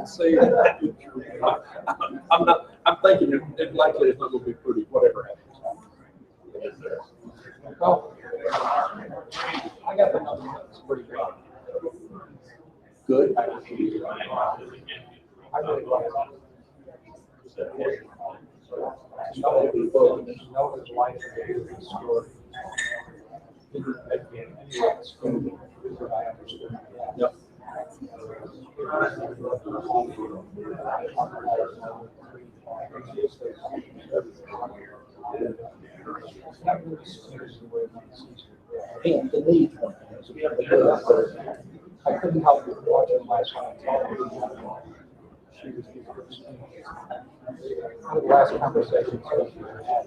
Say I'm not. I'm thinking it likely it's not going to be pretty. Whatever happens. Well, I got the number. It's pretty good. Good. I really like it. No, his life is story. Again, it's good. I understood. Yep. And the need one. I couldn't help but watching last night. She was one of the last conversations we had.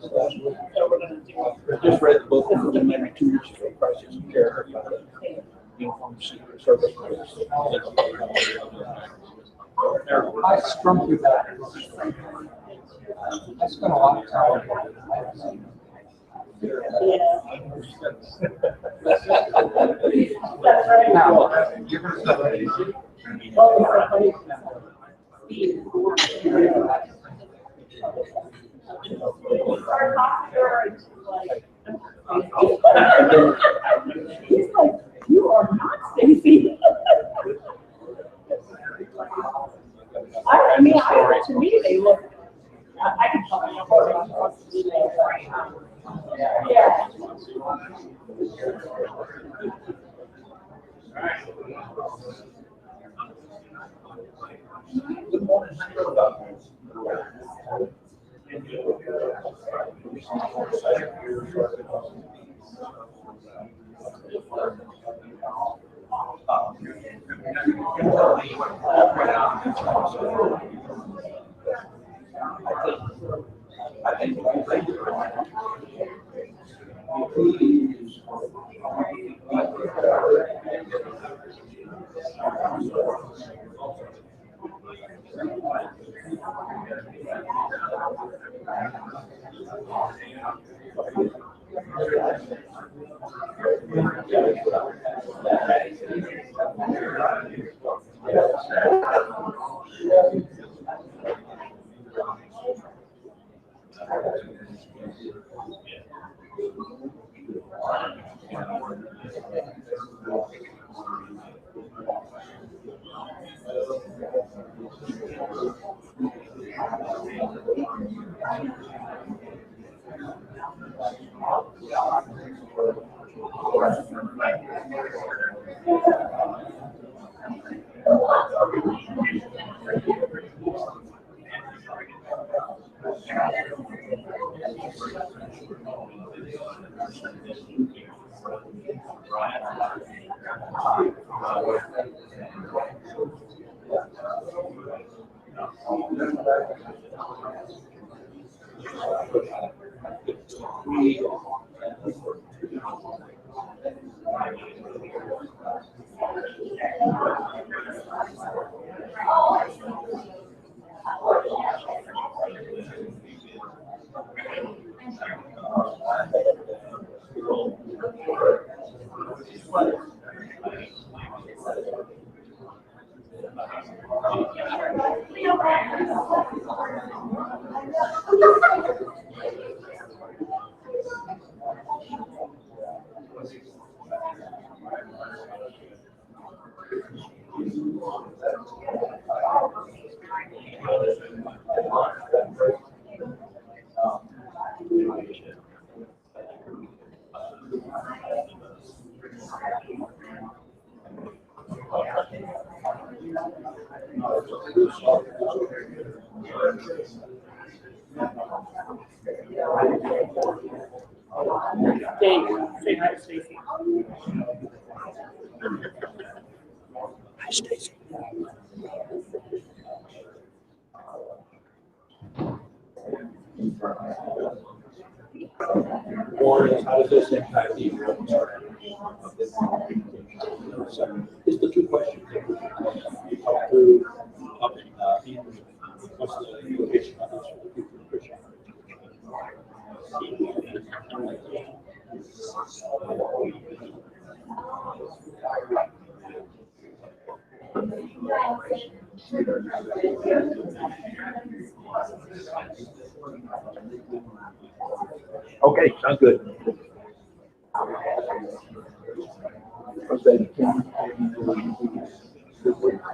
I just read the book maybe 2 weeks ago, Crisis and Care about the Uniformed Secret Service. I strung through that. I spent a lot of time. Now, you're going to say easy. He's like, you are not Stacy. I mean, to me, they look. I can tell you. Yeah. Good morning. I think Dave, say hi to Stacy. Hi, Stacy. Or how does this impact you? So, it's the two questions. You talk through up in what's the implication of this for the future of Christian? Okay, sounds good.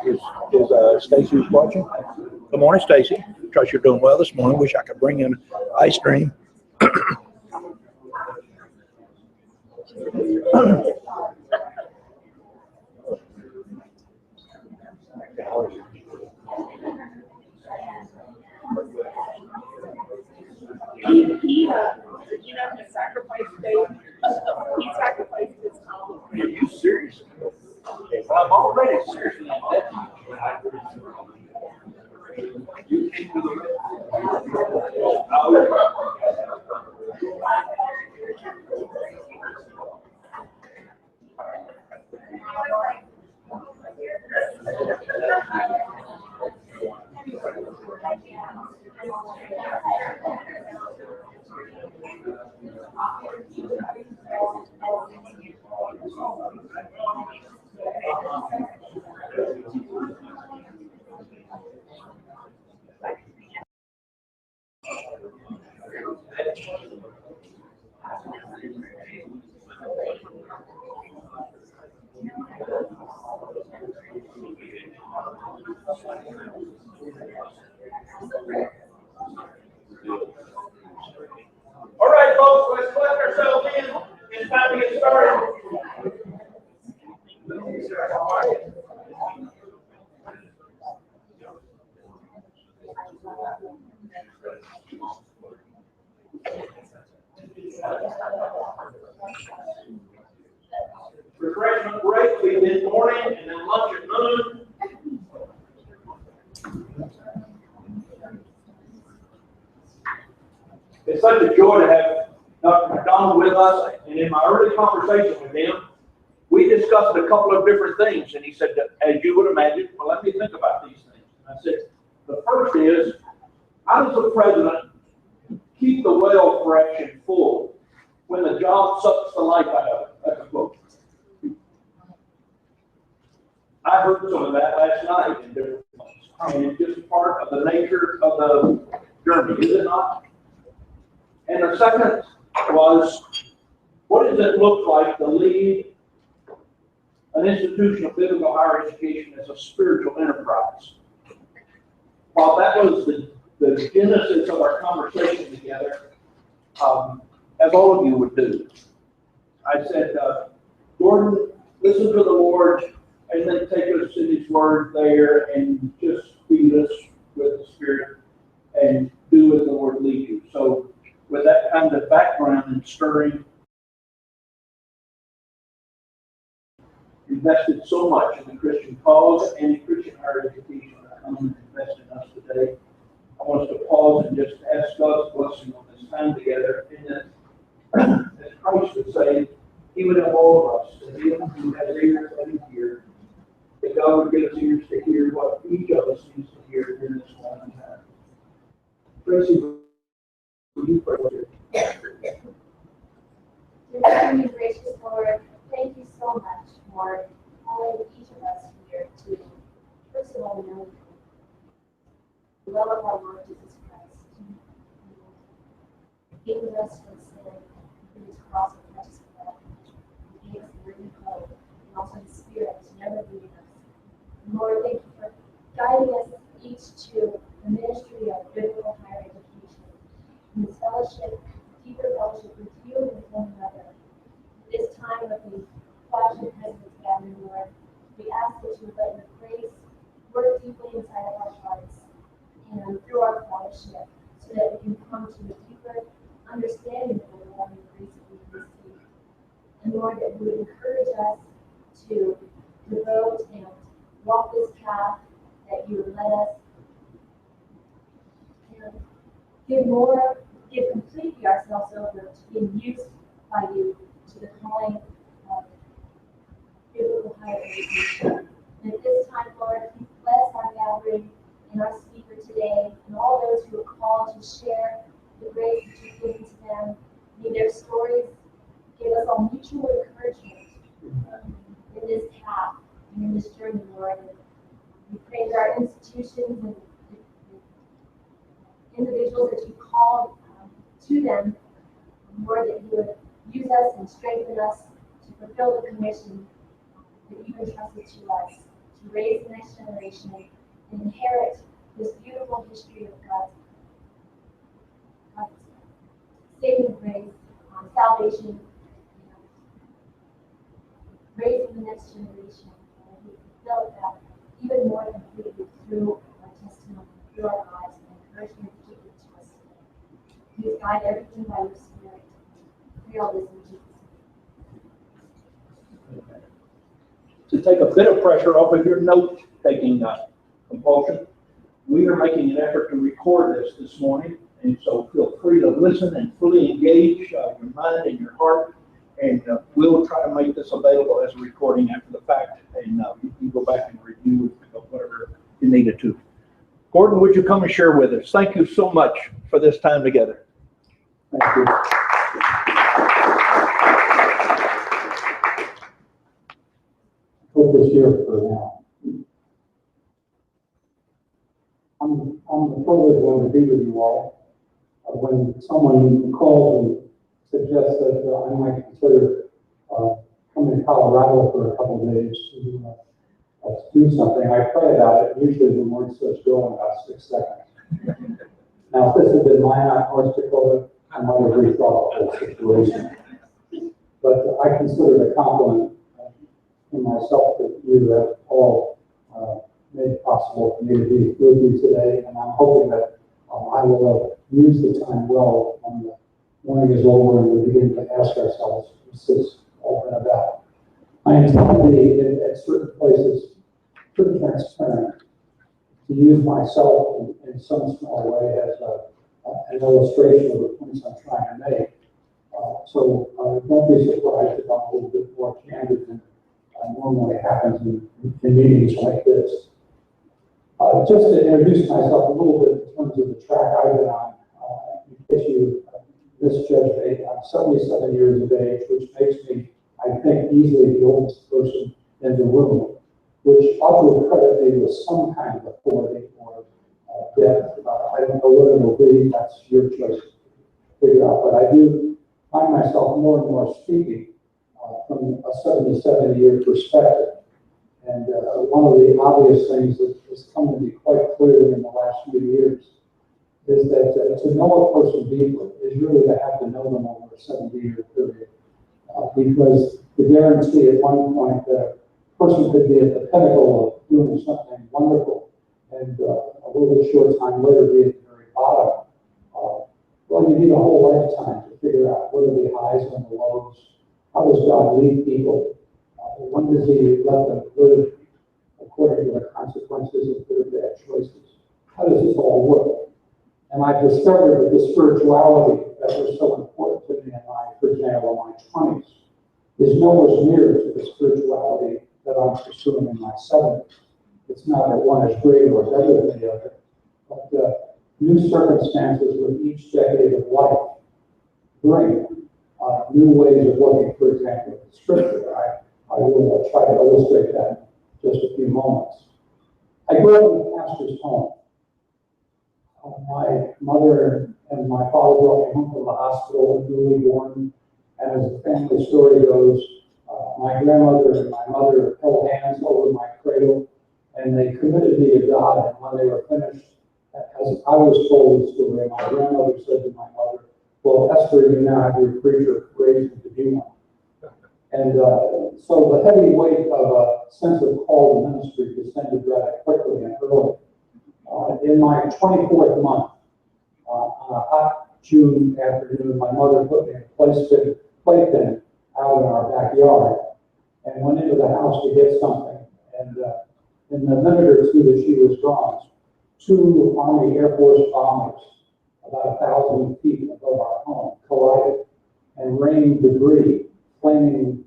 Is Stacy watching? Good morning, Stacy. Trust you're doing well this morning. Wish I could bring in ice cream. He sacrificed Dave. He sacrificed his home. Are you serious? I'm already seriously in debt. You came to the All right, folks, let's collect ourselves in. It's time to get started. Refreshment break, we did morning and then lunch at noon. It's such a joy to have Dr. McDonald with us, and in my early conversation with him, we discussed a couple of different things, and he said, as you would imagine, well, let me think about these things. And I said, the first is, how does the president keep the well fresh and full when the job sucks the life out of it? That's a quote. I heard some of that last night in different places. I mean, it's just part of the nature of the journey, is it not? And the second was, what does it look like to lead an institution of biblical higher education as a spiritual enterprise? While that was the genesis of our conversation together, as all of you would do, I said, Gordon, listen to the Lord, and then take us to His Word there and just feed us with the Spirit and do as the Lord leads and stirring. Invested so much in the Christian cause and in Christian higher education that come and invest in us today. I want us to pause and just ask God's blessing on this time together, and that, as Christ would say, He would have all of us, that He who has ears, let him hear, that God would give us ears to hear what each of us needs to hear in this moment time. Tracy, would you pray with Dear Heavenly gracious Lord, thank you so much for calling each of us here to, first of all, know the love of our Lord Jesus Christ. He gave us from sin through His cross of precious blood. He gave us the living hope and also His Spirit to never leave us. And Lord, thank you for guiding us each to the ministry of biblical higher education and this fellowship, deeper fellowship with you and with one another. This time of the Flagship Presidents gathering, Lord, we ask that you would let your grace work deeply inside of our hearts and through our fellowship, so that we can come to a deeper understanding of the love and grace that we've received. And Lord, that you would encourage us to devote and walk this path, that you would let us give completely ourselves over to being used by you to the calling of biblical higher education. And at this time, Lord, please bless our gathering and our speaker today and all those who are called to share the grace that you've given to them. May their stories give us all mutual encouragement in this path and in this journey, Lord. And we pray that our institutions and individuals that you called to them, Lord, that you would use us and strengthen us to fulfill the commission that you've entrusted to us, to raise the next generation and inherit this beautiful history of God's saving grace, salvation, and raising the next generation. And we fulfill that even more completely through our testimony, through our lives, and encouragement that you give to us today. Please guide everything by your Spirit. We all this in Jesus' name. to take a bit of pressure off of your note-taking compulsion. We are making an effort to record this morning, and so feel free to listen and fully engage your mind and your heart, and we'll try to make this available as a recording after the fact, and you can go back and review whatever you needed to. Gordon, would you come and share with us? Thank you so much for this time together. Thank you. Put this here for now. I'm the privileged one to be with you all. When someone calls and suggests that I might consider coming to Colorado for a couple of days to do something, I pray about it. Usually the word starts going about 6 seconds. Now, if this had been Minot, North Dakota, I might have rethought the whole situation. But I consider it a compliment in myself that you have all made it possible for me to be with you today, and I'm hoping that I will use the time well when the morning is over and we begin to ask ourselves, what's this all been about? I intend to be at certain places pretty transparent, to use myself in some small way as an illustration of the points I'm trying to make. So don't be surprised if I'm a little bit more candid than normally happens in meetings like this. Just to introduce myself a little bit in terms of the track I've been on, in case you misjudged me, I'm 77 years of age, which makes me, I think, easily the oldest person in the room, which ought to credit me with some kind of authority or depth. I don't know what it will be, that's your choice to figure out, but I do find myself more and more speaking from a 77-year perspective. And one of the obvious things that has come to me quite clearly in the last few years is that to know a person deeply is really to have to know them over a 70-year period. Because the guarantee at one point that a person could be at the pinnacle of doing something wonderful and a little bit short time later be at the very bottom. Well, you need a whole lifetime to figure out what are the highs and the lows. How does God lead people? When does He let them live according to the consequences of good or bad choices? How does this all work? And I discovered that the spirituality that was so important to me in my, for example, my 20s, is nowhere near to the spirituality that I'm pursuing in my 70s. It's not that one is greater or better than the other, but new circumstances with each decade of life bring new ways of looking, for example, at the scripture. I will try to illustrate that in just a few moments. I grew up in a pastor's home. My mother and my father brought me home from the hospital, newly born, and as the family story goes, my grandmother and my mother held hands over my cradle, and they committed me to God. And when they were finished, as I was told the story, my grandmother said to my mother, "Well, Esther, you now have your preacher raised to be one." And so the heavy weight of a sense of call to ministry descended rather quickly and early. In my 24th month, on a hot June afternoon, my mother put me in a playpen out in our backyard and went into the house to get something. And in the minute or two that she was gone, two Army Air Force bombers, about 1,000 feet above our home, collided and rained debris, flaming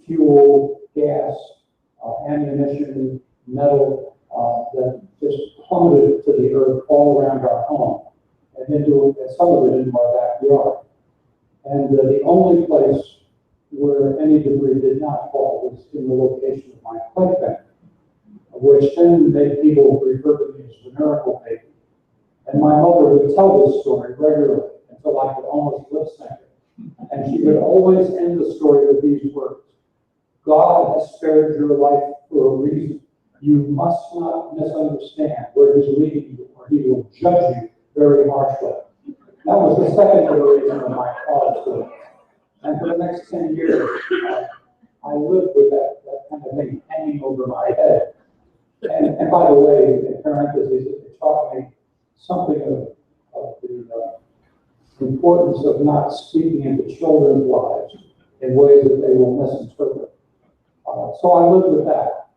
fuel, gas, ammunition, metal, that just plummeted to the earth all around our home, and some of it into our backyard. And the only place where any debris did not fall was in the location of my playpen, which then made people refer to me as the miracle baby. And my mother would tell this story regularly until I could almost lip sync it. And she would always end the story with these words: "God has spared your life for a reason. You must not misunderstand where He's leading you, or He will judge you very harshly." That was the second iteration of my call to it. And for the next 10 years, I lived with that kind of thing hanging over my head. And by the way, in parentheses, it taught me something of the importance of not speaking into children's lives in ways that they will misinterpret. So I lived with that.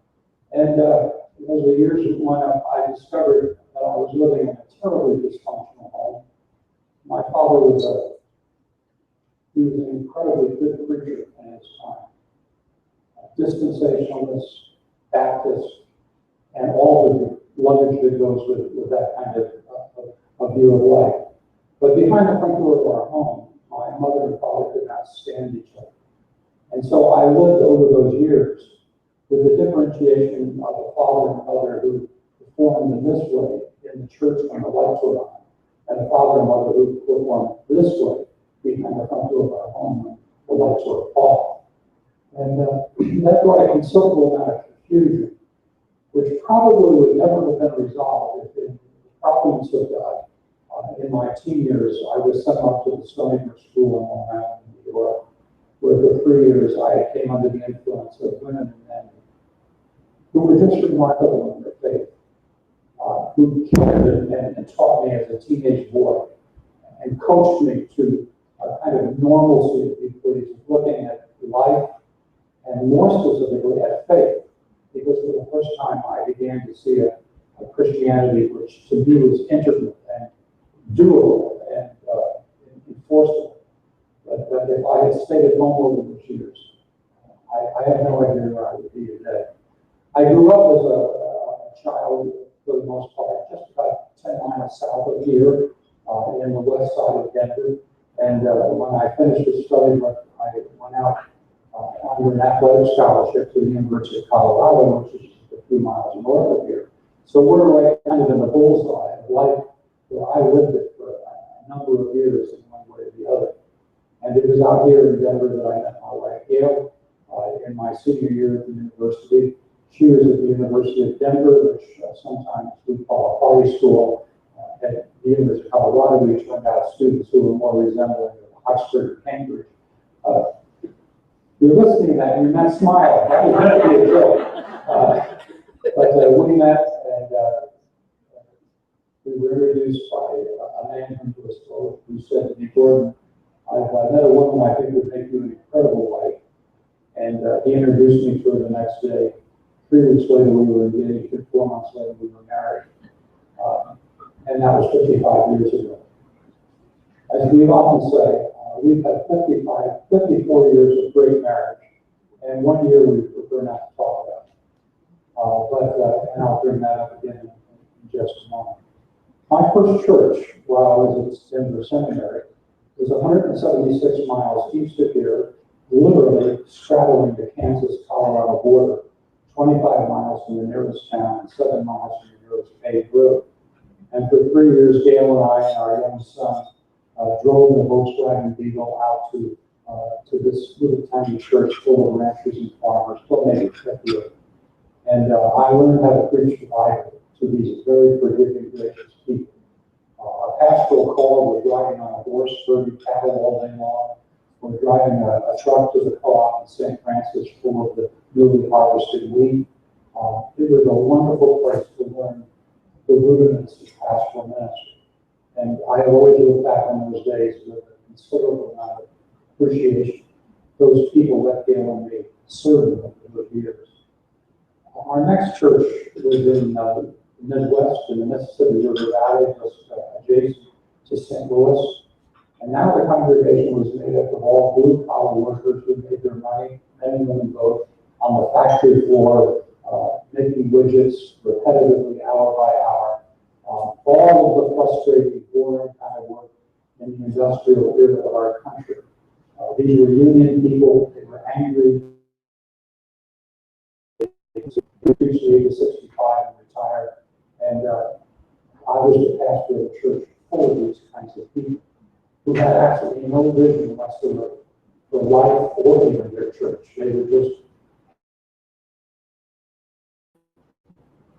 And as the years went up, I discovered that I was living in a terribly dysfunctional home. My father was he was an incredibly good preacher in his time. Dispensationalist, Baptist, and all the luggage that goes with that kind of view of life. But behind the front door of our home, my mother and father could not stand each other. And so I lived over those years with the differentiation of a father and mother who performed in this way in the church when the lights were on, and a father and mother who performed this way behind the front door of our home when the lights were off. And that brought a considerable amount of confusion, which probably would never have been resolved if in the providence of God. In my teen years, I was sent off to the Stony Brook School in Long Island, New York, where for 3 years I came under the influence of women and men who were just remarkable in their faith, who cared and taught me as a teenage boy and coached me to a kind of normalcy, if you please, of looking at life and more specifically at faith, because for the first time I began to see a Christianity which to me was intimate and doable and enforceable. But if I had stayed at home over those years, I have no idea where I would be today. I grew up as a child, for the most part, just about 10 miles south of here, in the west side of Denver. And when I finished the study, I went out under an athletic scholarship to the University of Colorado, which is just a few miles north of here. So we're right kind of in the bullseye of life, where I lived it for a number of years in one way or the other. And it was out here in Denver that I met my wife, Gail, in my senior year at the university. She was at the University of Denver, which sometimes we call a party school. At the University of Colorado, we turned out students who were more resembling Oxford or Cambridge. You're listening to that and you're not smiling. That was meant to be a joke. But we met and we were introduced by a man who was told, who said to me, "Gordon, I've met a woman I think would make you an incredible wife. And he introduced me to her the next day. 3 weeks later, we were engaged, and 4 months later, we were married. And that was 55 years ago. As we often say, we've had 54 years of great marriage, and 1 year we prefer not to talk about. And I'll bring that up again in just a moment. My first church, while I was at Denver Seminary, was 176 miles east of here, literally straddling the Kansas-Colorado border, 25 miles from the nearest town and 7 miles from the nearest paved road. And for 3 years, Gail and I and our young son drove in a Volkswagen Beetle out to this little tiny church full of ranchers and farmers, till maybe 50 of them. And I learned how to preach the Bible to these very forgiving, gracious people. Our pastoral call was driving on a horse, herding cattle all day long. We're driving a truck to the co-op in St. Francis full of the newly harvested wheat. It was a wonderful place to learn the rudiments of pastoral ministry. And I have always looked back on those days with a considerable amount of appreciation. Those people let Gail and me serve them for those years. Our next church was in the Midwest, in the Mississippi River Valley, just adjacent to St. Louis. And now the congregation was made up of all blue-collar workers who made their money, men and women both, on the factory floor, making widgets repetitively, hour by hour. All of the frustrating, boring kind of work in the industrial era of our country. These were union people. They were angry. They reached the age of 65 and retired. And I was the pastor of a church full of these kinds of people who had absolutely no vision whatsoever for life or even their church. They were just,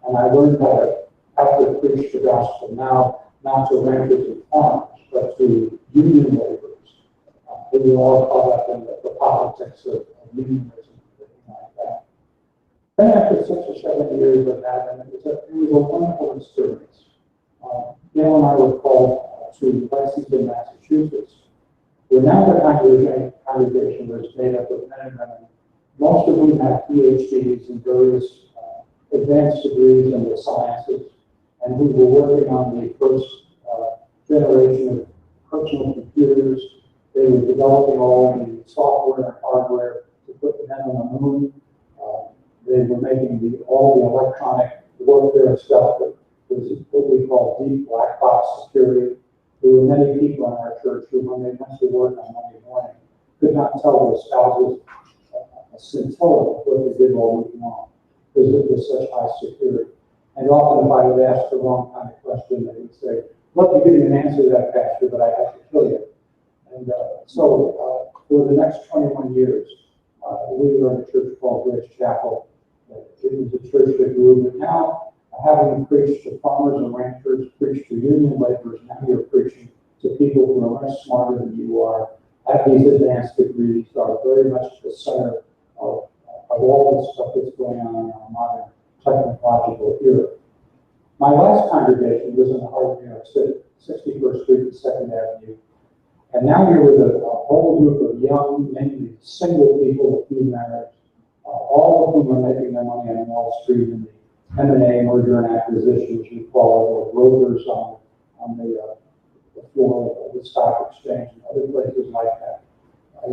and I learned that after preach the gospel now, not to ranchers and farmers, but to union laborers. We were all caught up in the politics of unionism and things like that. Then after 6 or 7 years of that, and it was a wonderful experience. Gail and I were called to Lexington, Massachusetts, where now the congregation was made up of men and women, most of whom had PhDs in various advanced degrees in the sciences, and who were working on the first generation of personal computers. They were developing all the software and hardware to put the men on the moon. They were making all the electronic warfare stuff that was what we call deep black box security. There were many people in our church who, when they went to work on Monday morning, could not tell their spouses a scintilla of what they did all week long, because it was such high security. And often if I would ask the wrong kind of question, they would say, "I'd love to give you an answer to that, Pastor, but I have to kill you." And so for the next 21 years, we were in a church called Grace Chapel. It was a church that grew, but now, having preached to farmers and ranchers, preached to union laborers, now you're preaching to people who are much smarter than you are, have these advanced degrees, are very much the center of all the stuff that's going on in our modern technological era. My last congregation was in the heart of New York City, 61st Street and 2nd Avenue. And now you're with a whole group of young, mainly single people with few marriages, all of whom are making their money on Wall Street in the M&A, merger and acquisition, as you call it, or brokers on the floor of the stock exchange and other places like that.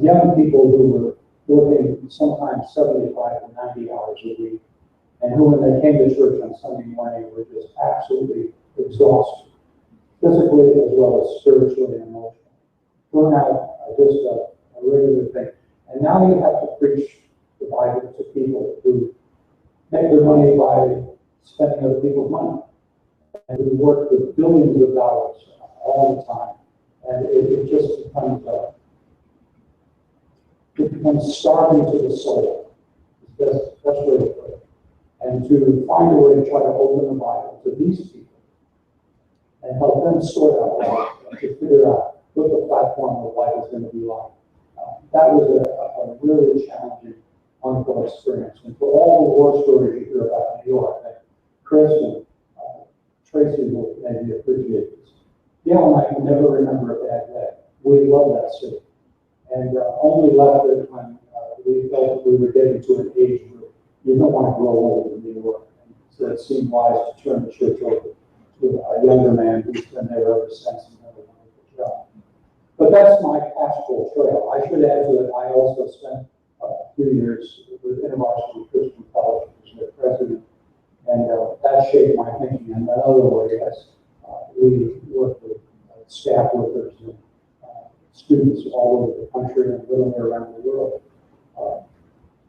Young people who were working sometimes 75 to 90 hours a week, and who, when they came to church on Sunday morning, were just absolutely exhausted, physically as well as spiritually and emotionally. Burnout, just a regular thing. And now you have to preach the Bible to people who make their money by spending other people's money, and who work with billions of dollars all the time. And it just becomes starving to the soul. That's way to put it. And to find a way to try to open the Bible to these people and help them sort out life, to figure out what the platform of life is going to be like. That was a really challenging, wonderful experience. And for all the war stories you hear about New York, that Chris and Tracy will maybe appreciate this. Gail and I can never remember a bad day. We love that city. and only left it when we felt that we were getting to an age where you don't want to grow old in New York. And so it seemed wise to turn the church over to a younger man who's been there ever since and done a wonderful job. But that's my pastoral trail. I should add to it, I also spent a few years with InterVarsity Christian College as their president, and that shaped my thinking in another way as we work with staff workers and students all over the country and literally around the world.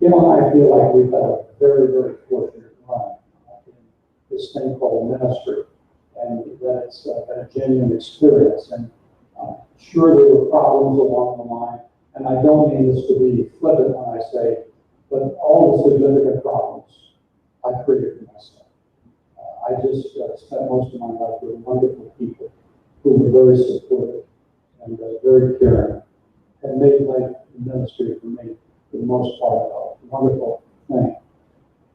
Gail and I feel like we've had a very, very fortunate run in this thing called ministry, and that it's been a genuine experience. And sure, there were problems along the line, and I don't mean this to be flippant when I say, but all the significant problems I created for myself. I just spent most of my life with wonderful people who were very supportive and very caring, and made life in ministry for me, for the most part, a wonderful thing.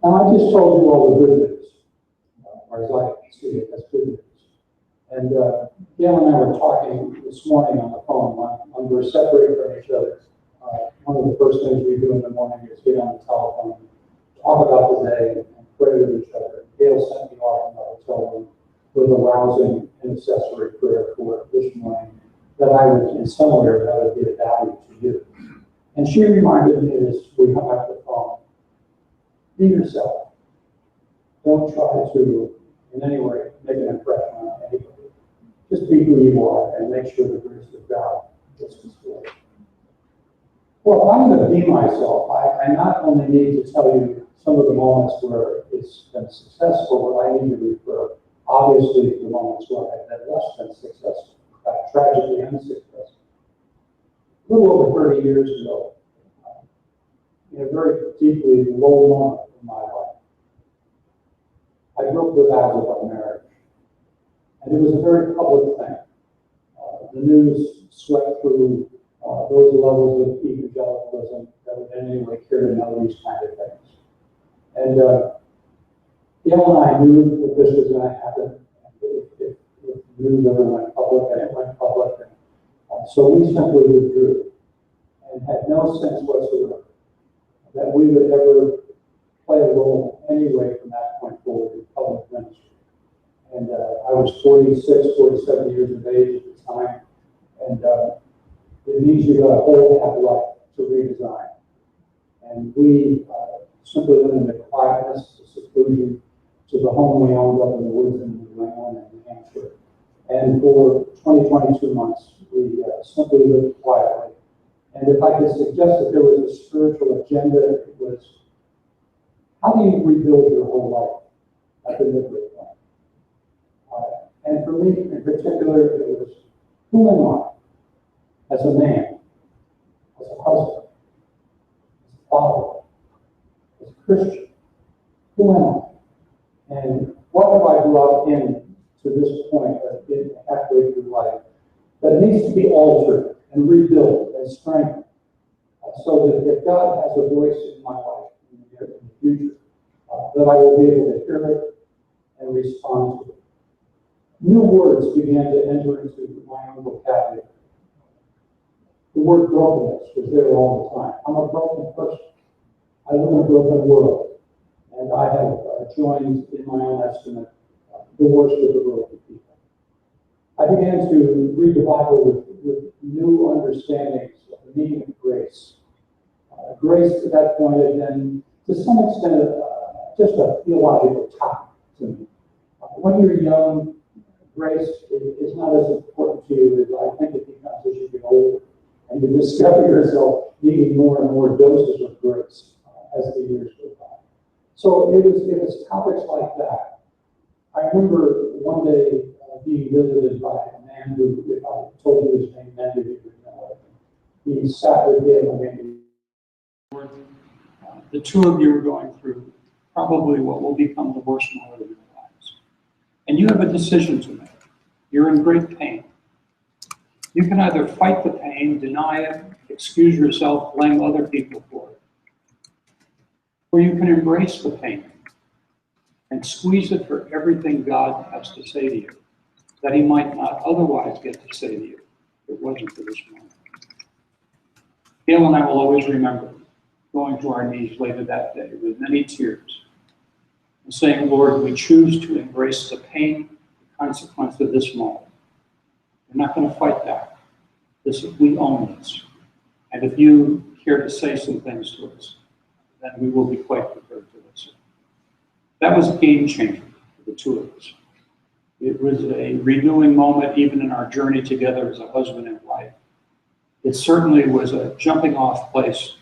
Now, I just told you all the good news, or as I see it, as good news. And Gail and I were talking this morning on the phone when we're separated from each other. One of the first things we do in the morning is get on the telephone, talk about the day, and pray with each other. Gail sent me off in the hotel room with a rousing intercessory prayer for this morning that I would, in some way or another, be of value to you. And she reminded me as we hung up the phone, be yourself. Don't try to, in any way, make an impression on anybody. Just be who you are and make sure the grace of God gets displayed. Well, if I'm going to be myself, I not only need to tell you some of the moments where it's been successful, but I need to refer, obviously, to the moments where I've been less than successful, tragically unsuccessful. A little over 30 years ago, in a very deeply low moment in my life, I broke the vows of our marriage. And it was a very public thing. The news swept through those levels of evangelicalism that would in any way care to know these kind of things. And Gail and I knew that this was going to happen. If the news ever went public, and it went public. And so we simply withdrew and had no sense whatsoever that we would ever play a role anyway from that point forward in public ministry. And I was 46, 47 years of age at the time, and it means you got a whole half life to redesign. And we simply went into quietness, to seclusion, to the home we owned up in the woods in New England and New Hampshire. And for 22 months, we simply lived quietly. And if I could suggest that there was a spiritual agenda, it was, how do you rebuild your whole life at the midway point? And for me, in particular, it was, who am I as a man, as a husband, as a father, as a Christian? Who am I? And what have I brought in to this point, halfway through life, that needs to be altered and rebuilt and strengthened, so that if God has a voice in my life in the future, that I will be able to hear it and respond to it. New words began to enter into my own vocabulary. The word brokenness was there all the time. I'm a broken person. I live in a broken world, and I have joined, in my own estimate, the worst of the broken people. I began to read the Bible with new understandings of the meaning of grace. Grace at that point had been, to some extent, just a theological topic to me. When you're young, grace is not as important to you as I think it becomes as you get older, and you discover yourself needing more and more doses of grace as the years go by. So it was topics like that. I remember one day being visited by a man who, if I told you his name, then you would know it. He sat with him and the two of you are going through probably what will become the worst moment of your lives. And you have a decision to make. You're in great pain. You can either fight the pain, deny it, excuse yourself, blame other people for it, or you can embrace the pain and squeeze it for everything God has to say to you that he might not otherwise get to say to you if it wasn't for this moment. Gail and I will always remember going to our knees later that day with many tears and saying, Lord, we choose to embrace the pain, the consequence of this moment. We're not going to fight that. We own this. And if you care to say some things to us, then we will be quite prepared to listen. That was a game changer for the two of us. It was a renewing moment even in our journey together as a husband and wife. It certainly was a jumping off place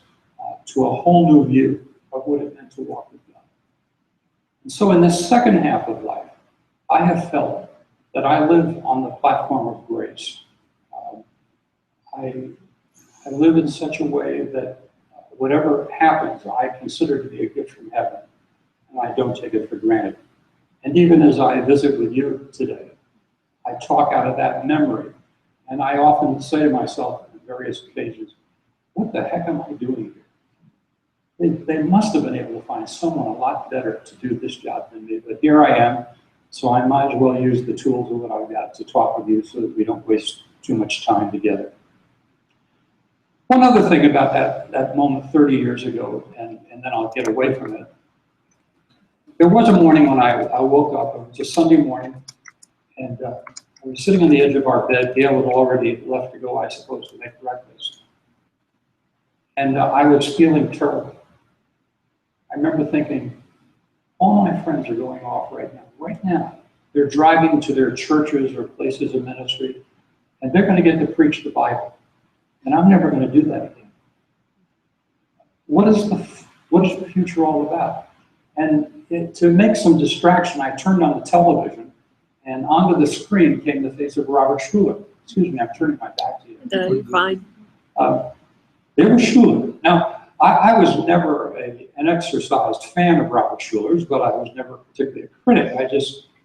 to a whole new view of what it meant to walk with God. And so in this second half of life, I have felt that I live on the platform of grace. I live in such a way that whatever happens, I consider to be a gift from heaven, and I don't take it for granted. And even as I visit with you today, I talk out of that memory, and I often say to myself on various occasions, what the heck am I doing here? They must have been able to find someone a lot better to do this job than me, but here I am, so I might as well use the tools of what I've got to talk with you so that we don't waste too much time together. One other thing about that moment 30 years ago, and then I'll get away from it. There was a morning when I woke up, it was a Sunday morning, and I was sitting on the edge of our bed. Gail had already left to go, I suppose, to make breakfast. And I was feeling terrible. I remember thinking, all my friends are going off right now. Right now. They're driving to their churches or places of ministry, and they're going to get to preach the Bible. And I'm never going to do that again. What is the future all about? And to make some distraction, I turned on the television, and onto the screen came the face of Robert Schuller. Excuse me, I'm turning my back to you. No, you're fine. There was Schuller. Now, I was never an exercised fan of Robert Schuller's, but I was never particularly a critic.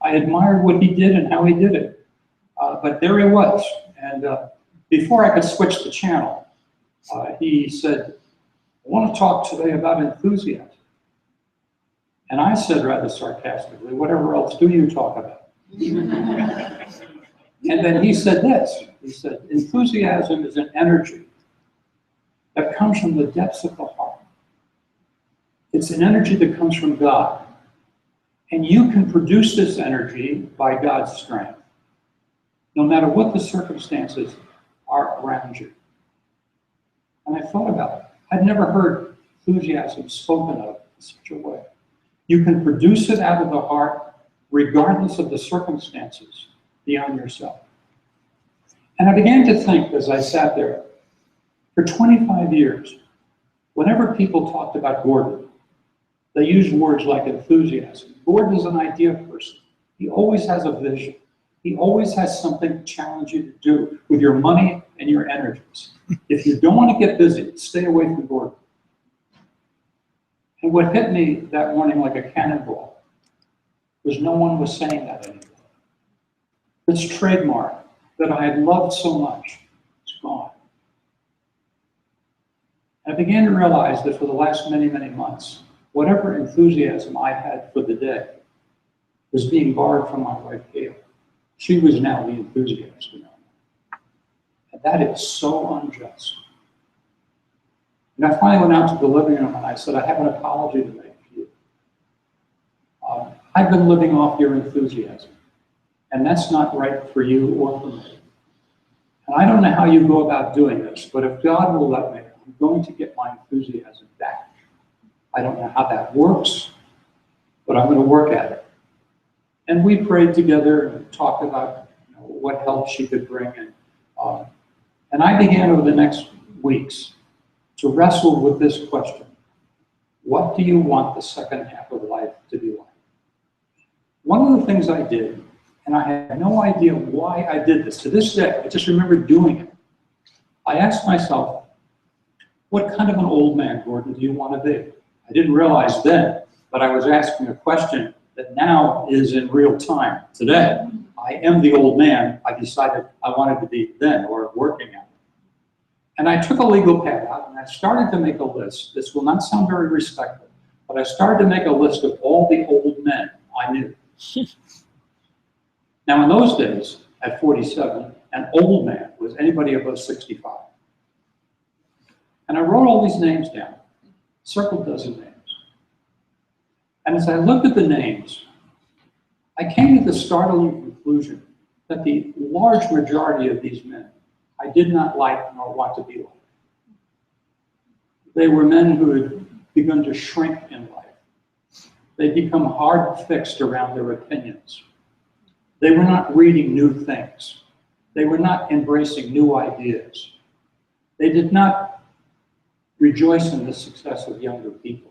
I admired what he did and how he did it. But there he was. And before I could switch the channel, he said, I want to talk today about enthusiasm. And I said rather sarcastically, whatever else do you talk about? And then he said this, he said, enthusiasm is an energy that comes from the depths of the heart. It's an energy that comes from God. And you can produce this energy by God's strength, no matter what the circumstances are around you. And I thought about it. I'd never heard enthusiasm spoken of in such a way. You can produce it out of the heart, regardless of the circumstances beyond yourself. And I began to think as I sat there, for 25 years, whenever people talked about Gordon, they used words like enthusiasm. Gordon is an idea person. He always has a vision. He always has something to challenge you to do with your money and your energies. If you don't want to get busy, stay away from Gordon. And what hit me that morning like a cannonball was no one was saying that anymore. This trademark that I had loved so much is gone. I began to realize that for the last many, many months, whatever enthusiasm I had for the day was being borrowed from my wife, Gail. She was now the enthusiast. And that is so unjust. And I finally went out to the living room and I said, I have an apology to make to you. I've been living off your enthusiasm, and that's not right for you or for me. And I don't know how you go about doing this, but if God will let me, I'm going to get my enthusiasm back. I don't know how that works, but I'm going to work at it. And we prayed together and talked about what help she could bring. And I began over the next weeks to wrestle with this question. What do you want the second half of life to be like? One of the things I did, and I had no idea why I did this. To this day, I just remember doing it. I asked myself, what kind of an old man, Gordon, do you want to be? I didn't realize then, but I was asking a question that now is in real time. Today, I am the old man I decided I wanted to be then, or working at it. And I took a legal pad out and I started to make a list. This will not sound very respectful, but I started to make a list of all the old men I knew. Now in those days, at 47, an old man was anybody above 65. And I wrote all these names down, several dozen names. And as I looked at the names, I came to the startling conclusion that the large majority of these men I did not like nor want to be like. They were men who had begun to shrink in life. They'd become hard-fixed around their opinions. They were not reading new things. They were not embracing new ideas. They did not rejoice in the success of younger people.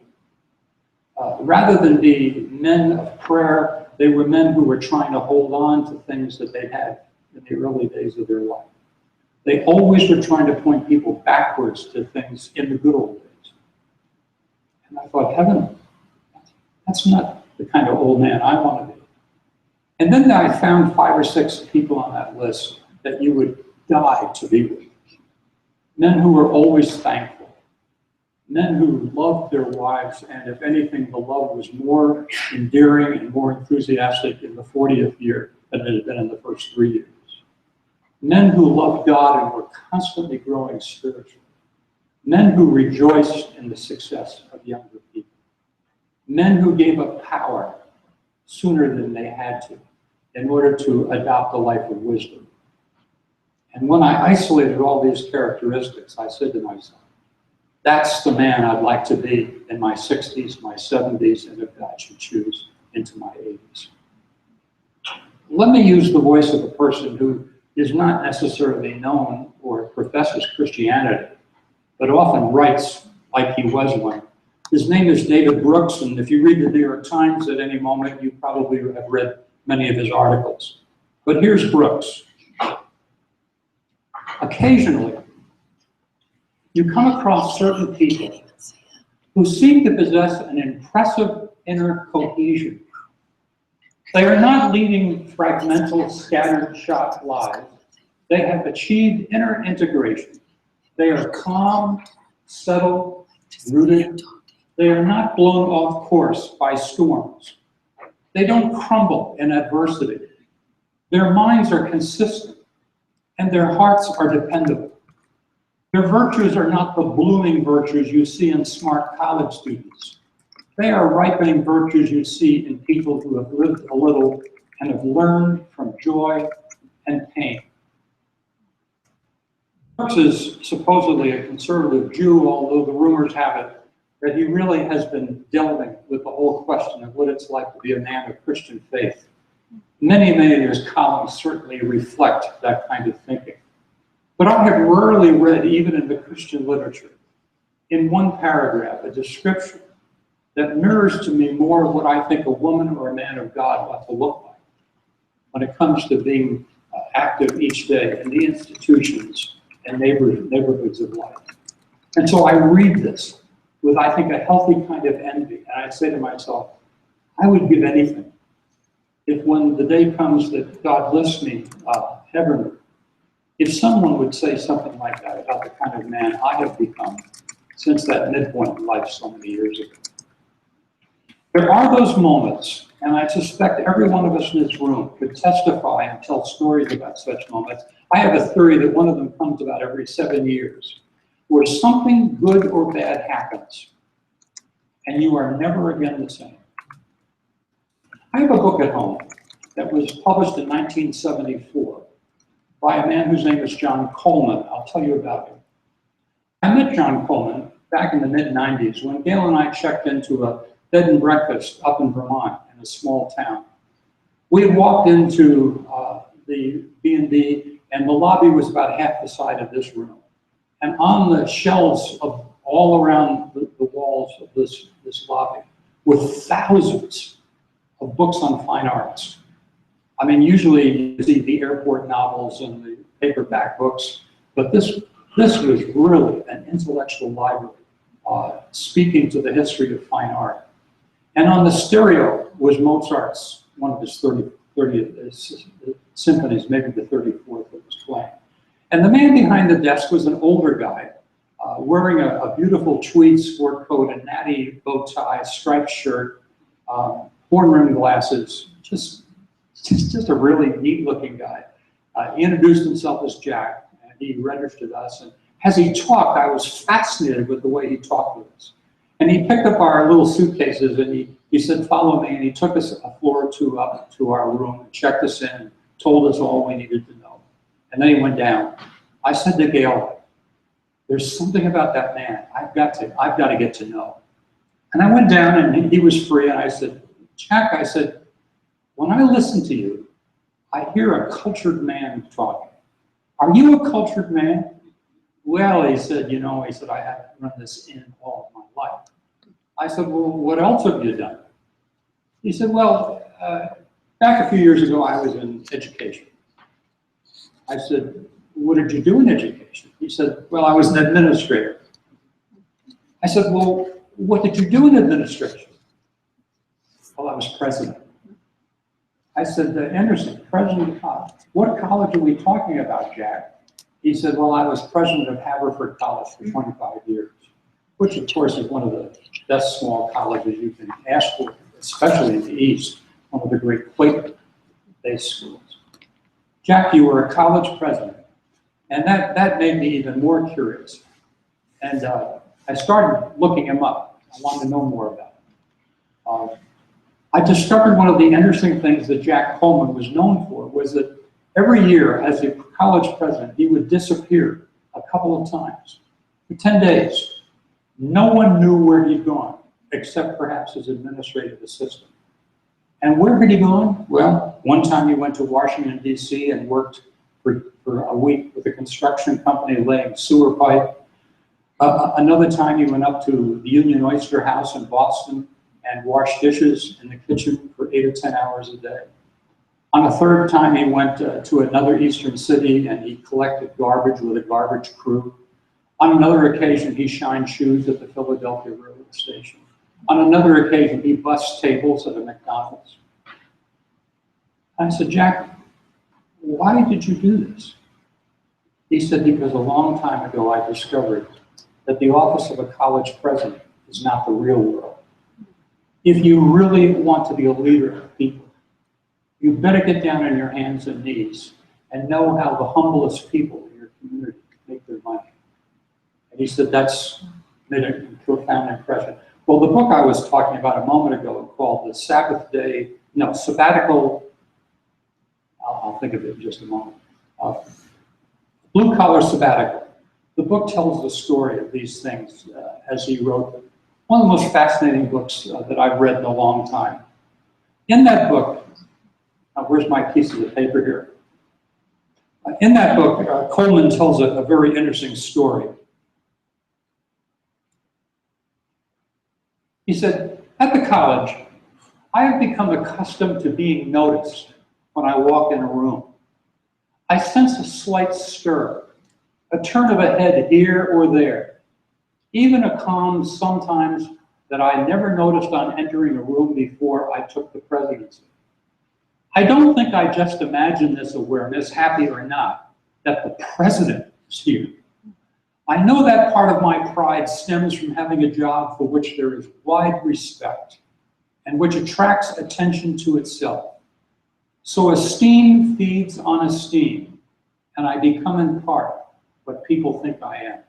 Rather than be men of prayer, they were men who were trying to hold on to things that they had in the early days of their life. They always were trying to point people backwards to things in the good old days. And I thought, heaven, that's not the kind of old man I want to be. And then I found 5 or 6 people on that list that you would die to be with. Men who were always thankful. Men who loved their wives, and if anything, the love was more endearing and more enthusiastic in the 40th year than it had been in the first 3 years. Men who loved God and were constantly growing spiritually. Men who rejoiced in the success of younger people. Men who gave up power sooner than they had to in order to adopt a life of wisdom. And when I isolated all these characteristics, I said to myself, that's the man I'd like to be in my 60s, my 70s, and if God should choose, into my 80s. Let me use the voice of a person who is not necessarily known or professes Christianity, but often writes like he was one. His name is David Brooks, and if you read the New York Times at any moment, you probably have read many of his articles. But here's Brooks. Occasionally, you come across certain people who seem to possess an impressive inner cohesion. They are not leading fragmental, scattered shot lives. They have achieved inner integration. They are calm, settled, rooted. They are not blown off course by storms. They don't crumble in adversity. Their minds are consistent, and their hearts are dependable. Their virtues are not the blooming virtues you see in smart college students. They are ripening virtues you see in people who have lived a little and have learned from joy and pain. Brooks is supposedly a conservative Jew, although the rumors have it that he really has been delving with the whole question of what it's like to be a man of Christian faith. Many of his columns certainly reflect that kind of thinking. But I have rarely read, even in the Christian literature, in one paragraph, a description that mirrors to me more of what I think a woman or a man of God ought to look like when it comes to being active each day in the institutions and neighborhoods of life. And so I read this with, I think, a healthy kind of envy. And I say to myself, I would give anything if when the day comes that God lifts me heavenward, if someone would say something like that about the kind of man I have become since that midpoint in life so many years ago. There are those moments, and I suspect every one of us in this room could testify and tell stories about such moments. I have a theory that one of them comes about every 7 years, where something good or bad happens, and you are never again the same. I have a book at home that was published in 1974 by a man whose name is John Coleman. I'll tell you about him. I met John Coleman back in the mid-90s when Gail and I checked into a bed and breakfast up in Vermont in a small town. We had walked into the B&B, and the lobby was about half the size of this room. And on the shelves of all around the walls of this lobby were thousands of books on fine arts. I mean, usually you see the airport novels and the paperback books, but this was really an intellectual library speaking to the history of fine art. And on the stereo was Mozart's, one of his 30th symphonies, maybe the 34th that was playing. And the man behind the desk was an older guy, wearing a beautiful tweed sport coat, a natty bow tie, striped shirt, horn-rimmed glasses, just a really neat-looking guy. He introduced himself as Jack, and he registered us. And as he talked, I was fascinated with the way he talked with us. And he picked up our little suitcases and he said, follow me. And he took us a floor or two up to our room, and checked us in, and told us all we needed to know. And then he went down. I said to Gail, there's something about that man I've got to get to know. And I went down and he was free, and I said, Jack, I said, when I listen to you, I hear a cultured man talking. Are you a cultured man? Well, he said, you know, he said, I haven't run this in all of my life. I said, well, what else have you done? He said, well, back a few years ago, I was in education. I said, what did you do in education? He said, well, I was an administrator. I said, well, what did you do in administration? Well, I was president. I said, Anderson, president of college. What college are we talking about, Jack? He said, well, I was president of Haverford College for 25 years, which of course is one of the best small colleges you can ask for, especially in the East, one of the great Quaker-based schools. Jack, you were a college president, and that made me even more curious. And I started looking him up. I wanted to know more about him. I discovered one of the interesting things that Jack Coleman was known for was that every year as a college president, he would disappear a couple of times for 10 days. No one knew where he'd gone, except perhaps his administrative assistant. And where had he gone? Well, one time he went to Washington, D.C. and worked for a week with a construction company laying sewer pipe. Another time he went up to the Union Oyster House in Boston and washed dishes in the kitchen for 8 or 10 hours a day. On a third time, he went to another eastern city and he collected garbage with a garbage crew. On another occasion, he shined shoes at the Philadelphia railroad station. On another occasion, he bussed tables at a McDonald's. I said, Jack, why did you do this? He said, because a long time ago, I discovered that the office of a college president is not the real world. If you really want to be a leader of people, you better get down on your hands and knees and know how the humblest people in your community make their money. And he said that's made a profound impression. Well, the book I was talking about a moment ago called The Sabbatical, I'll think of it in just a moment. Blue Collar Sabbatical. The book tells the story of these things as he wrote them. One of the most fascinating books that I've read in a long time. In that book, where's my pieces of paper here? In that book, Coleman tells a very interesting story. He said, at the college, I have become accustomed to being noticed when I walk in a room. I sense a slight stir, a turn of a head here or there, even a calm sometimes that I never noticed on entering a room before I took the presidency. I don't think I just imagined this awareness, happy or not, that the president is here. I know that part of my pride stems from having a job for which there is wide respect and which attracts attention to itself. So esteem feeds on esteem, and I become in part what people think I am.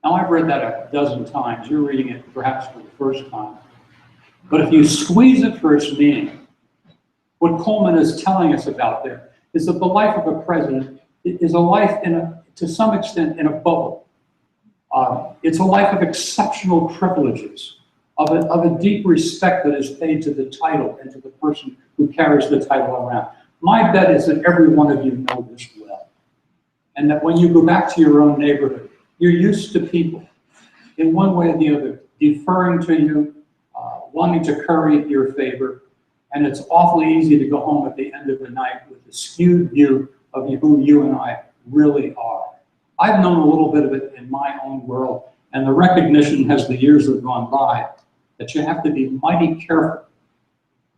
Now, I've read that a dozen times. You're reading it perhaps for the first time. But if you squeeze it for its meaning, what Coleman is telling us about there is that the life of a president is a life, to some extent, in a bubble. It's a life of exceptional privileges, of a deep respect that is paid to the title and to the person who carries the title around. My bet is that every one of you know this well. And that when you go back to your own neighborhood, you're used to people, in one way or the other, deferring to you, wanting to curry your favor, and it's awfully easy to go home at the end of the night with a skewed view of who you and I really are. I've known a little bit of it in my own world, and the recognition as the years have gone by that you have to be mighty careful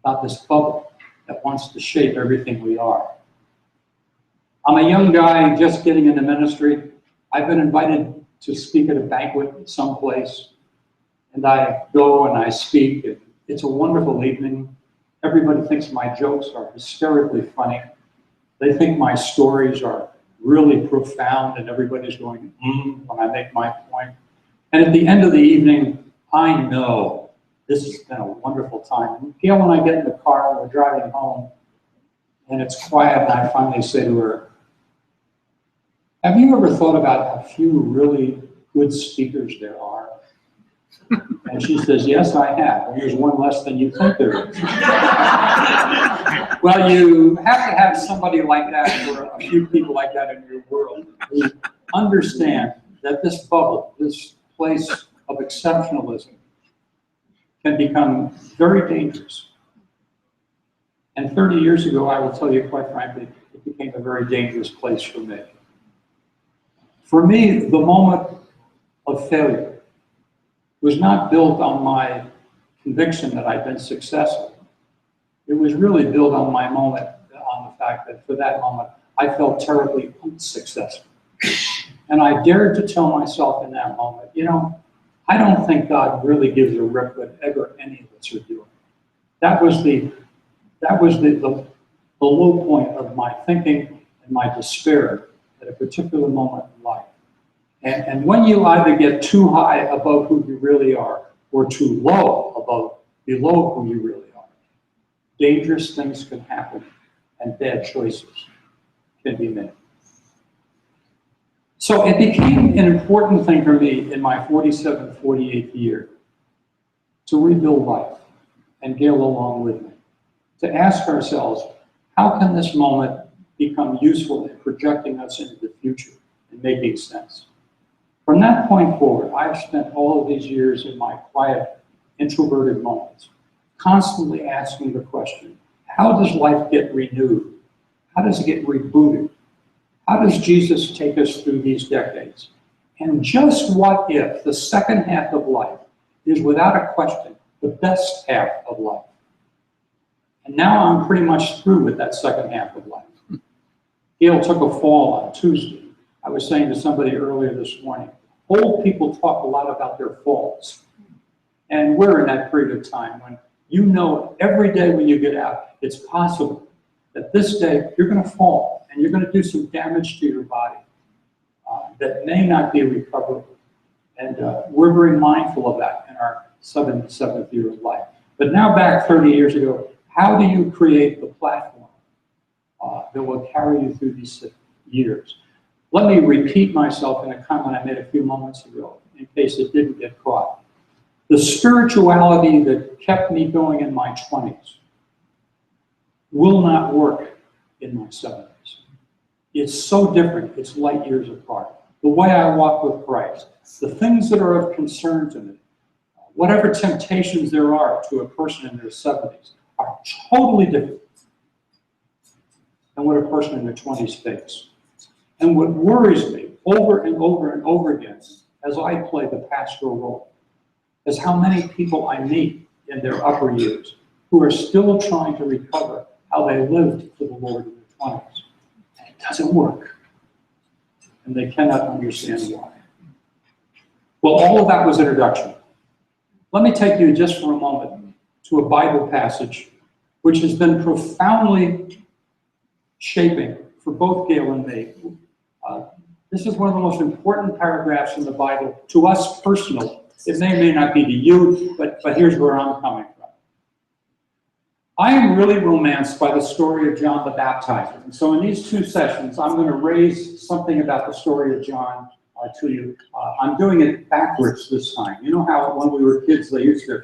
about this bubble that wants to shape everything we are. I'm a young guy just getting into ministry. I've been invited to speak at a banquet someplace, and I go and I speak. It's a wonderful evening. Everybody thinks my jokes are hysterically funny. They think my stories are really profound and everybody's going, when I make my point. And at the end of the evening, I know this has been a wonderful time. And Gail and I get in the car and we're driving home and it's quiet and I finally say to her, have you ever thought about how few really good speakers there are? And she says, yes, I have. And there's one less than you think there is. Well, you have to have somebody like that, or a few people like that in your world, who understand that this bubble, this place of exceptionalism, can become very dangerous. And 30 years ago, I will tell you quite frankly, it became a very dangerous place for me. For me, the moment of failure was not built on my conviction that I'd been successful. It was really built on my moment, on the fact that for that moment, I felt terribly unsuccessful. And I dared to tell myself in that moment, you know, I don't think God really gives a rip whatever any of us are doing. That was the low point of my thinking and my despair at a particular moment in life. And when you either get too high above who you really are, or too low below who you really are, dangerous things can happen and bad choices can be made. So it became an important thing for me in my 47th, 48th year to rebuild life, and Gail along with me, to ask ourselves, how can this moment become useful in projecting us into the future and making sense? From that point forward, I've spent all of these years in my quiet, introverted moments, constantly asking the question, how does life get renewed? How does it get rebooted? How does Jesus take us through these decades? And just what if the second half of life is, without a question, the best half of life? And now I'm pretty much through with that second half of life. Gail took a fall on Tuesday. I was saying to somebody earlier this morning, old people talk a lot about their falls. And we're in that period of time when you know every day when you get out, it's possible that this day you're going to fall and you're going to do some damage to your body that may not be recoverable. And we're very mindful of that in our 77th year of life. But now back 30 years ago, how do you create the platform that will carry you through these years? Let me repeat myself in a comment I made a few moments ago, in case it didn't get caught. The spirituality that kept me going in my 20s will not work in my 70s. It's so different, it's light years apart. The way I walk with Christ, the things that are of concern to me, whatever temptations there are to a person in their 70s are totally different than what a person in their 20s face. And what worries me over and over and over again as I play the pastoral role is how many people I meet in their upper years who are still trying to recover how they lived for the Lord in their 20s. And it doesn't work. And they cannot understand why. Well, all of that was introduction. Let me take you just for a moment to a Bible passage which has been profoundly shaping for both Gail and me. This is one of the most important paragraphs in the Bible to us personally. It may or may not be to you, but here's where I'm coming from. I am really romanced by the story of John the Baptizer. And so in these two sessions, I'm going to raise something about the story of John to you. I'm doing it backwards this time. You know how when we were kids, they used to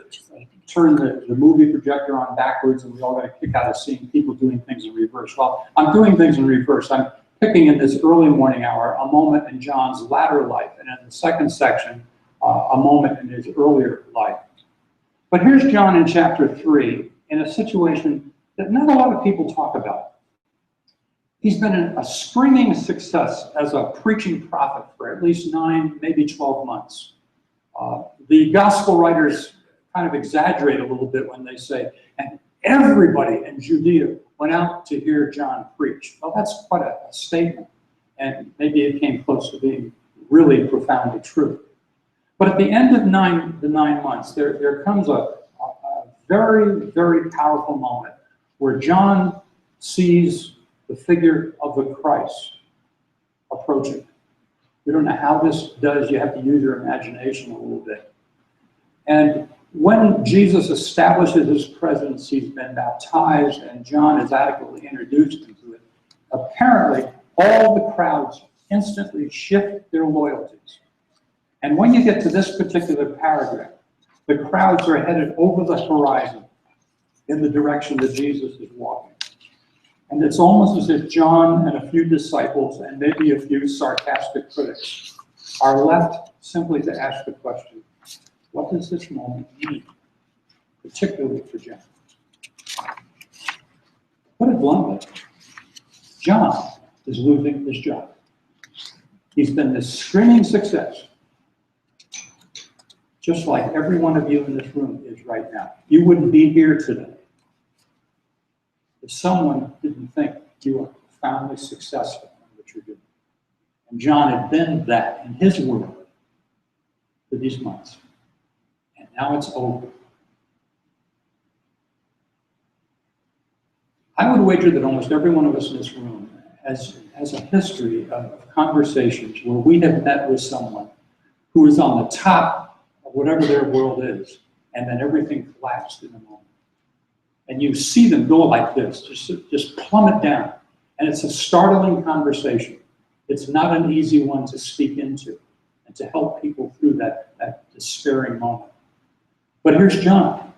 turn the movie projector on backwards and we all got a kick out of seeing people doing things in reverse. Well, I'm doing things in reverse. I'm picking in this early morning hour a moment in John's latter life, and in the second section, a moment in his earlier life. But here's John in chapter 3 in a situation that not a lot of people talk about. He's been a screaming success as a preaching prophet for at least 9, maybe 12 months. The gospel writers kind of exaggerate a little bit when they say, and everybody in Judea went out to hear John preach. Well, that's quite a statement, and maybe it came close to being really profoundly true. But at the end of the 9 months, there comes a very, very powerful moment where John sees the figure of the Christ approaching. We don't know how this does. You have to use your imagination a little bit. And when Jesus establishes his presence, he's been baptized, and John is adequately introduced into it. Apparently, all the crowds instantly shift their loyalties. And when you get to this particular paragraph, the crowds are headed over the horizon in the direction that Jesus is walking. And it's almost as if John and a few disciples and maybe a few sarcastic critics are left simply to ask the question, what does this moment mean, particularly for John? Put it bluntly, John is losing his job. He's been this screaming success, just like every one of you in this room is right now. You wouldn't be here today if someone didn't think you were profoundly successful in what you're doing. And John had been that in his world for these months. And now it's over. I would wager that almost every one of us in this room has a history of conversations where we have met with someone who is on the top of whatever their world is, and then everything collapsed in a moment. And you see them go like this, just plummet down. And it's a startling conversation. It's not an easy one to speak into and to help people through that despairing moment. But here's John.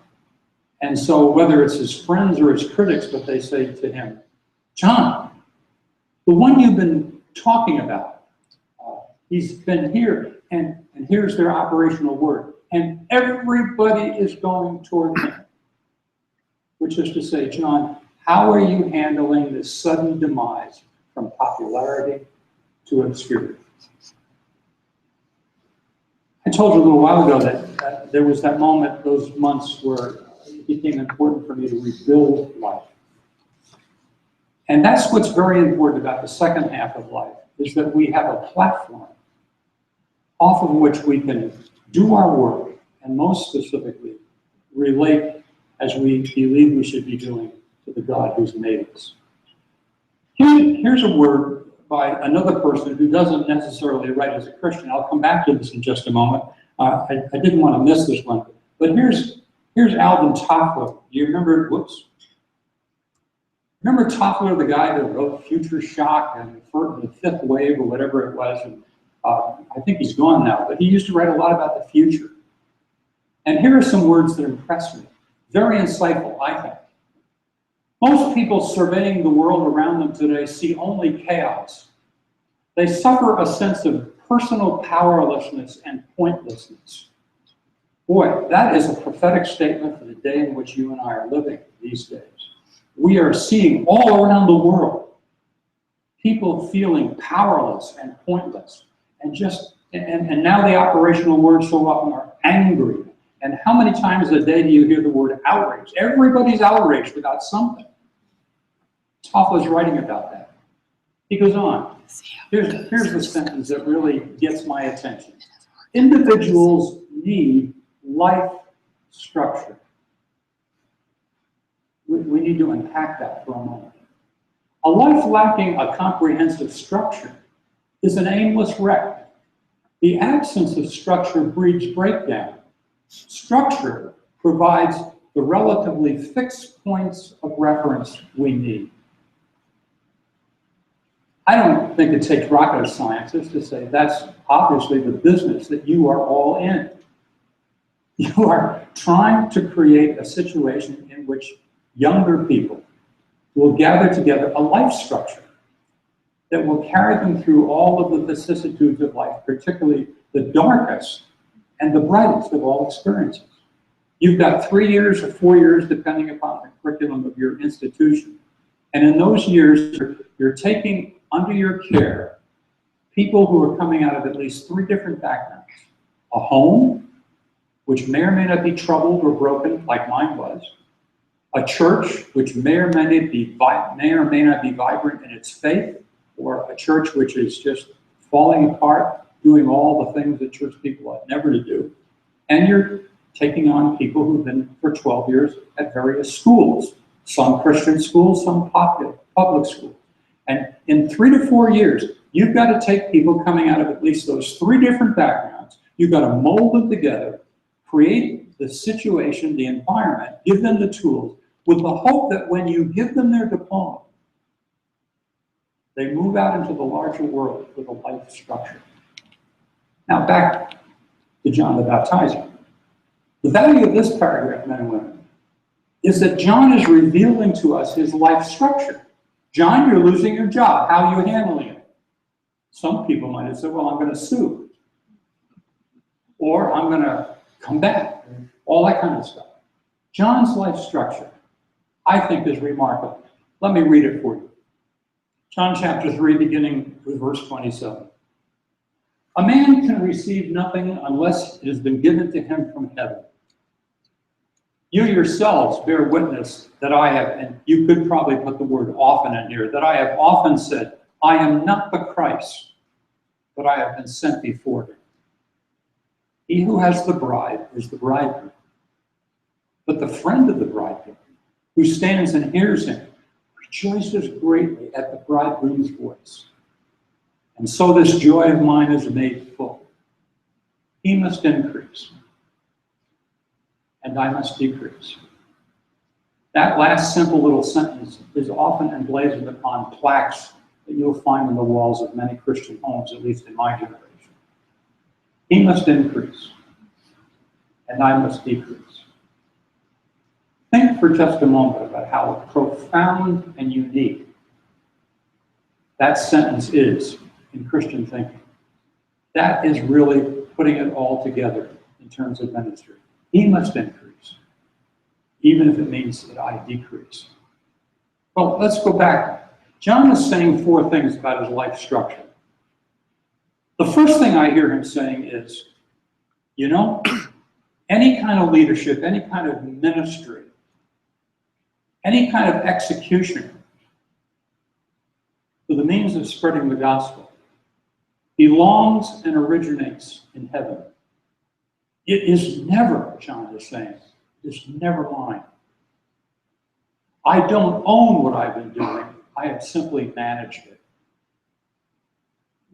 And so whether it's his friends or his critics, but they say to him, John, the one you've been talking about, he's been here, and here's their operational word. And everybody is going toward him. Which is to say, John, how are you handling this sudden demise from popularity to obscurity? I told you a little while ago that there was that moment, those months, where it became important for me to rebuild life. And that's what's very important about the second half of life, is that we have a platform off of which we can do our work, and most specifically, relate as we believe we should be doing to the God who's made us. Here's a word by another person who doesn't necessarily write as a Christian. I'll come back to this in just a moment. I didn't want to miss this one. But here's Alvin Toffler. Do you remember, remember Toffler, the guy that wrote Future Shock and the Fifth Wave or whatever it was? And, I think he's gone now, but he used to write a lot about the future. And here are some words that impressed me. Very insightful, I think. Most people surveying the world around them today see only chaos. They suffer a sense of personal powerlessness and pointlessness. Boy, that is a prophetic statement for the day in which you and I are living these days. We are seeing all around the world people feeling powerless and pointless, and now the operational words so often are angry. And how many times a day do you hear the word outrage? Everybody's outraged about something. Toffler's writing about that. He goes on. Here's the sentence that really gets my attention. Individuals need life structure. We need to unpack that for a moment. A life lacking a comprehensive structure is an aimless wreck. The absence of structure breeds breakdown. Structure provides the relatively fixed points of reference we need. I don't think it takes rocket scientists to say that's obviously the business that you are all in. You are trying to create a situation in which younger people will gather together a life structure that will carry them through all of the vicissitudes of life, particularly the darkest and the brightest of all experiences. You've got 3 years or 4 years, depending upon the curriculum of your institution. And in those years, you're taking under your care people who are coming out of at least 3 different backgrounds. A home, which may or may not be troubled or broken, like mine was. A church, which may or may not be vibrant in its faith, or a church which is just falling apart, doing all the things that church people ought never to do. And you're taking on people who've been for 12 years at various schools, some Christian schools, some public schools. And in 3 to 4 years, You've got to take people coming out of at least those 3 different backgrounds. You've got to mold them together, create the situation, the environment, give them the tools, with the hope that when you give them their diploma, they move out into the larger world with a life structure. Now back to John the Baptizer. The value of this paragraph, men and women, is that John is revealing to us his life structure. John, you're losing your job. How are you handling it? Some people might have said, well, I'm going to sue. Or I'm going to come back. All that kind of stuff. John's life structure, I think, is remarkable. Let me read it for you. John chapter 3, beginning with verse 27. A man can receive nothing unless it has been given to him from heaven. You yourselves bear witness that I have, and you could probably put the word often in here, that I have often said, I am not the Christ, but I have been sent before him. He who has the bride is the bridegroom. But the friend of the bridegroom, who stands and hears him, rejoices greatly at the bridegroom's voice. And so this joy of mine is made full. He must increase, and I must decrease. That last simple little sentence is often emblazoned upon plaques that you'll find on the walls of many Christian homes, at least in my generation. He must increase, and I must decrease. Think for just a moment about how profound and unique that sentence is in Christian thinking. That is really putting it all together in terms of ministry. He must increase, even if it means that I decrease. Well, let's go back. John is saying 4 things about his life structure. The first thing I hear him saying is, you know, any kind of leadership, any kind of ministry, any kind of execution for the means of spreading the gospel belongs and originates in heaven. It is never, John is saying, it's never mine. I don't own what I've been doing. I have simply managed it.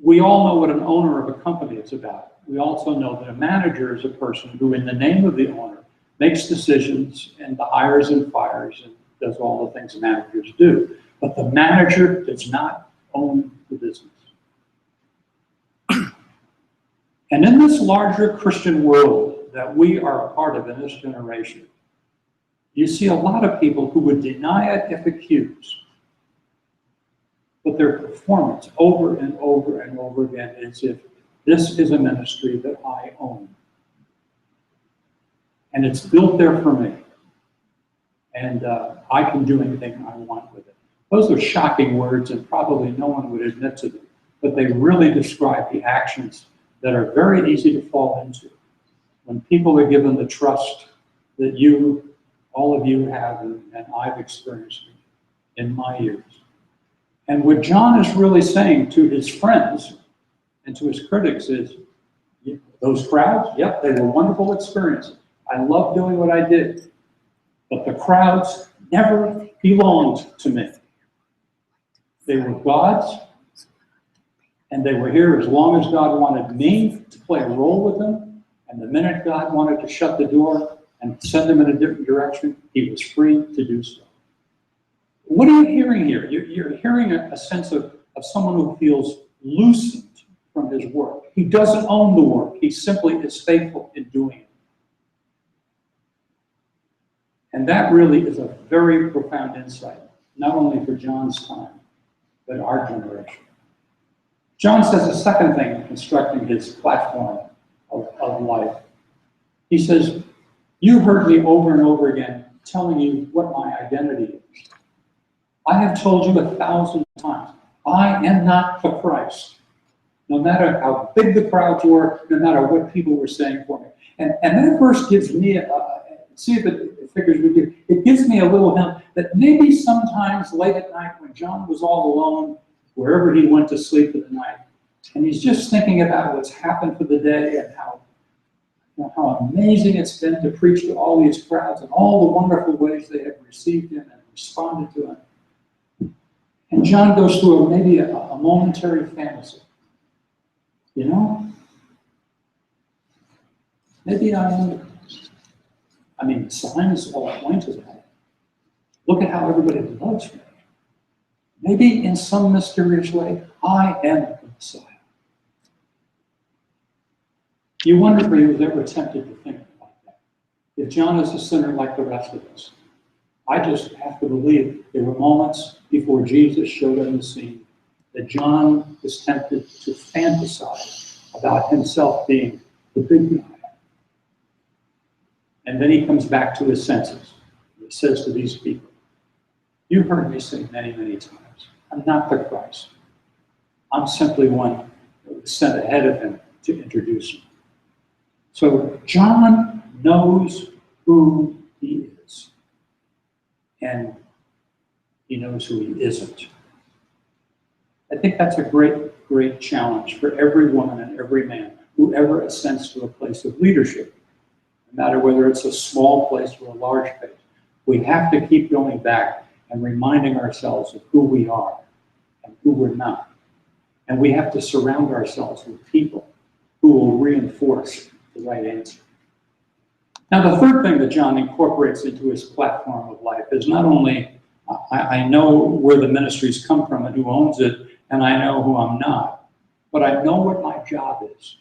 We all know what an owner of a company is about. We also know that a manager is a person who, in the name of the owner, makes decisions and hires and fires and does all the things managers do. But the manager does not own the business. And in this larger Christian world that we are a part of in this generation, you see a lot of people who would deny it if accused. But their performance over and over and over again is if this is a ministry that I own. And it's built there for me. And I can do anything I want with it. Those are shocking words, and probably no one would admit to them. But they really describe the actions that are very easy to fall into. When people are given the trust that you, all of you have, and I've experienced in my years. And what John is really saying to his friends and to his critics is, those crowds, yep, they were wonderful experiences. I love doing what I did. But the crowds never belonged to me. They were God's, and they were here as long as God wanted me to play a role with them. And the minute God wanted to shut the door and send them in a different direction, he was free to do so. What are you hearing here? You're hearing a sense of someone who feels loosened from his work. He doesn't own the work. He simply is faithful in doing it. And that really is a very profound insight, not only for John's time, but our generation. John says a second thing in constructing his platform of life. He says, you heard me over and over again telling you what my identity is. I have told you 1,000 times, I am not the Christ. No matter how big the crowds were, no matter what people were saying for me. And that verse gives me, see if it figures with you, it gives me a little hint that maybe sometimes late at night when John was all alone, wherever he went to sleep in the night, and he's just thinking about what's happened for the day and how amazing it's been to preach to all these crowds and all the wonderful ways they have received him and responded to him. And John goes through maybe a momentary fantasy. You know? Maybe I mean, signs all point to that. Look at how everybody loves me. Maybe in some mysterious way, I am the Messiah. You wonder if he was ever tempted to think like that. If John is a sinner like the rest of us, I just have to believe there were moments before Jesus showed on the scene that John was tempted to fantasize about himself being the big guy. And then he comes back to his senses. He says to these people, "You heard me say many, many times, I'm not the Christ. I'm simply one that was sent ahead of him to introduce him." So John knows who he is, and he knows who he isn't. I think that's a great, great challenge for every woman and every man who ever ascends to a place of leadership, no matter whether it's a small place or a large place. We have to keep going back and reminding ourselves of who we are and who we're not. And we have to surround ourselves with people who will reinforce the right answer. Now, the third thing that John incorporates into his platform of life is not only I know where the ministries come from and who owns it, and I know who I'm not, but I know what my job is.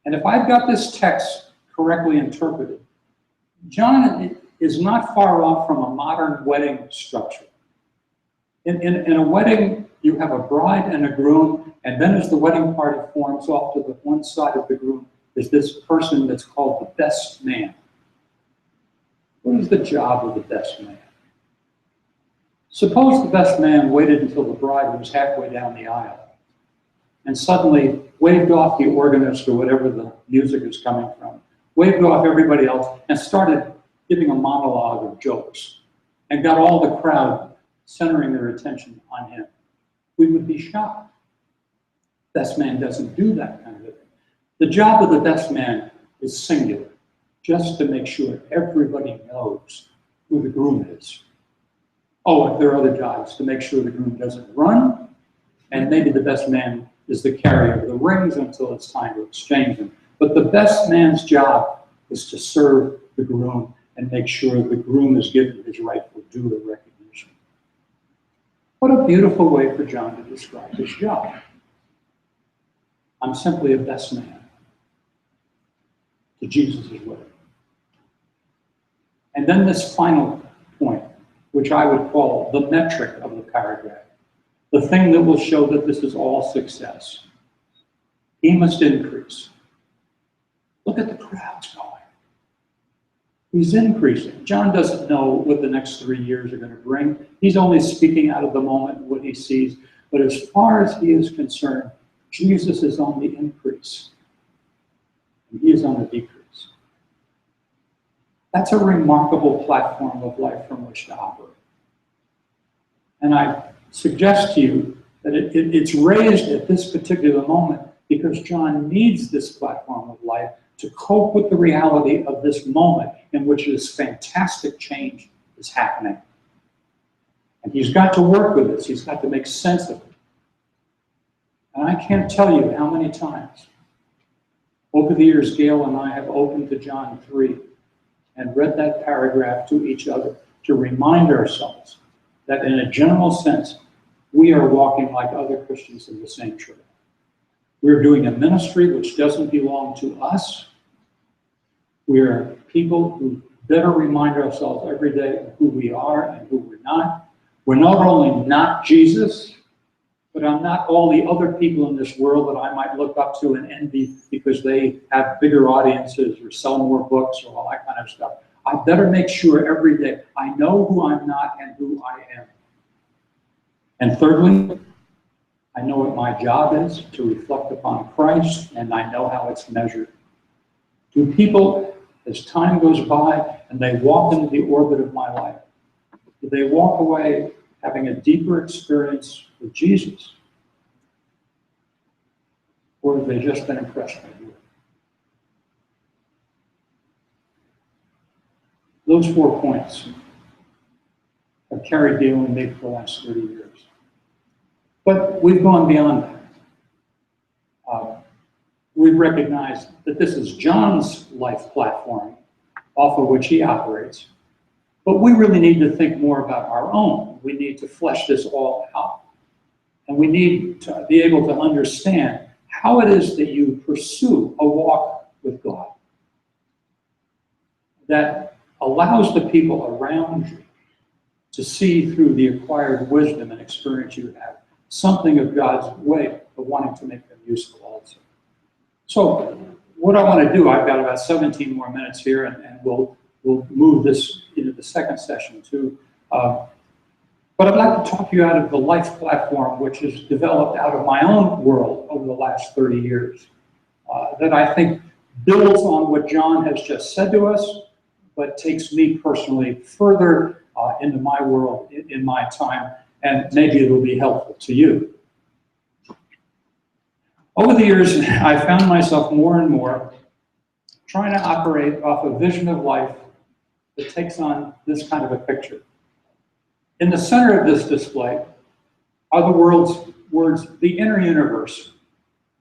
And if I've got this text correctly interpreted, John is not far off from a modern wedding structure. In a wedding, you have a bride and a groom, and then as the wedding party forms, off to the one side of the groom is this person that's called the best man. What is the job of the best man? Suppose the best man waited until the bride was halfway down the aisle and suddenly waved off the organist or whatever the music is coming from, waved off everybody else, and started giving a monologue of jokes and got all the crowd centering their attention on him. We would be shocked. Best man doesn't do that kind of thing. The job of the best man is singular, just to make sure everybody knows who the groom is. Oh, if there are other jobs, to make sure the groom doesn't run, and maybe the best man is the carrier of the rings until it's time to exchange them. But the best man's job is to serve the groom and make sure the groom is given his rightful due of recognition. What a beautiful way for John to describe his job. I'm simply a best man to Jesus' wedding. And then this final point, which I would call the metric of the paragraph, the thing that will show that this is all success. He must increase. Look at the crowds going. He's increasing. John doesn't know what the next 3 years are going to bring. He's only speaking out of the moment, what he sees. But as far as he is concerned, Jesus is on the increase, and he is on the decrease. That's a remarkable platform of life from which to operate. And I suggest to you that it's raised at this particular moment because John needs this platform of life to cope with the reality of this moment in which this fantastic change is happening. And he's got to work with this. He's got to make sense of it. And I can't tell you how many times over the years Gail and I have opened to John 3 and read that paragraph to each other to remind ourselves that in a general sense, we are walking like other Christians in the same trail. We're doing a ministry which doesn't belong to us. We're people who better remind ourselves every day of who we are and who we're not. We're not only not Jesus, but I'm not all the other people in this world that I might look up to and envy because they have bigger audiences or sell more books or all that kind of stuff. I better make sure every day I know who I'm not and who I am. And thirdly, I know what my job is, to reflect upon Christ, and I know how it's measured. Do people, as time goes by and they walk into the orbit of my life, do they walk away having a deeper experience with Jesus? Or have they just been impressed by you? Those 4 points have carried Gail and me for the last 30 years. But we've gone beyond that. We've recognized that this is John's life platform off of which he operates. But we really need to think more about our own. We need to flesh this all out. And we need to be able to understand how it is that you pursue a walk with God that allows the people around you to see through the acquired wisdom and experience you have something of God's way of wanting to make them useful also. So what I want to do, I've got about 17 more minutes here, and we'll move this into the second session too. But I'd like to talk you out of the life platform, which has developed out of my own world over the last 30 years, that I think builds on what John has just said to us, but takes me personally further into my world, in my time, and maybe it will be helpful to you. Over the years, I found myself more and more trying to operate off a vision of life that takes on this kind of a picture. In the center of this display are the words, the inner universe.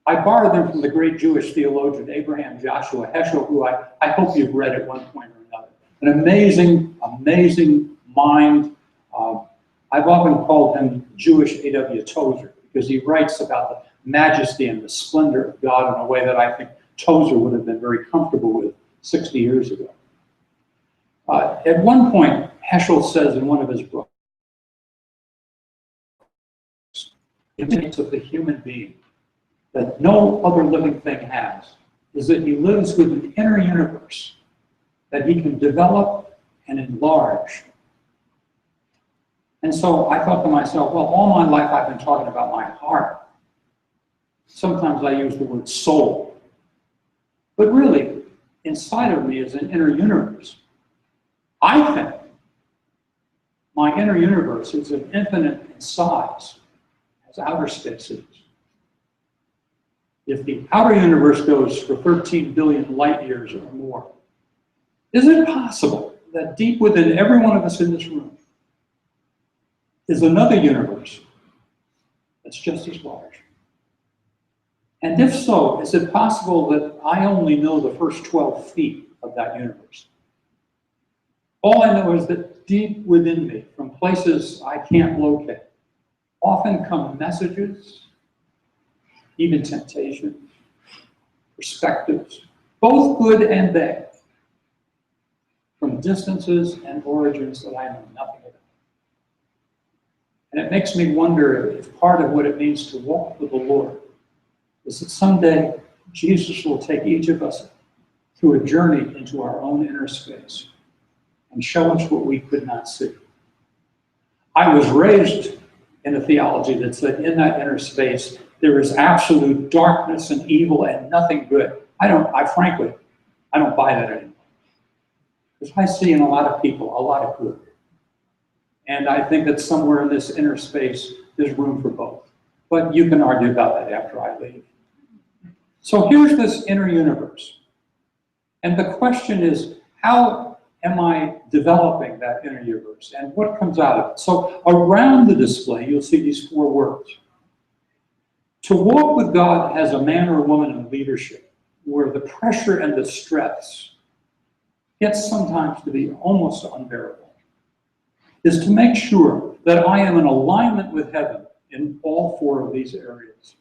I borrowed them from the great Jewish theologian Abraham Joshua Heschel, who I hope you've read at one point or another. An amazing, amazing mind. I've often called him Jewish A.W. Tozer, because he writes about the majesty and the splendor of God in a way that I think Tozer would have been very comfortable with 60 years ago. At one point, Heschel says in one of his books, the image of the human being that no other living thing has is that he lives with an inner universe that he can develop and enlarge. And so I thought to myself, well, all my life I've been talking about my heart. Sometimes I use the word soul. But really, inside of me is an inner universe. I think my inner universe is an infinite in size, as outer space is. If the outer universe goes for 13 billion light years or more, is it possible that deep within every one of us in this room is another universe that's just as large? And if so, is it possible that I only know the first 12 feet of that universe? All I know is that deep within me, from places I can't locate, often come messages, even temptations, perspectives, both good and bad, from distances and origins that I know nothing about. And it makes me wonder if part of what it means to walk with the Lord is that someday Jesus will take each of us through a journey into our own inner space and show us what we could not see. I was raised in a theology that said in that inner space, there is absolute darkness and evil and nothing good. Frankly, I don't buy that anymore. Because I see in a lot of people a lot of good. And I think that somewhere in this inner space, there's room for both. But you can argue about that after I leave. So here's this inner universe. And the question is, how am I developing that inner universe? And what comes out of it? So around the display, you'll see these four words. To walk with God as a man or woman in leadership, where the pressure and the stress gets sometimes to be almost unbearable, is to make sure that I am in alignment with heaven in all four of these areas.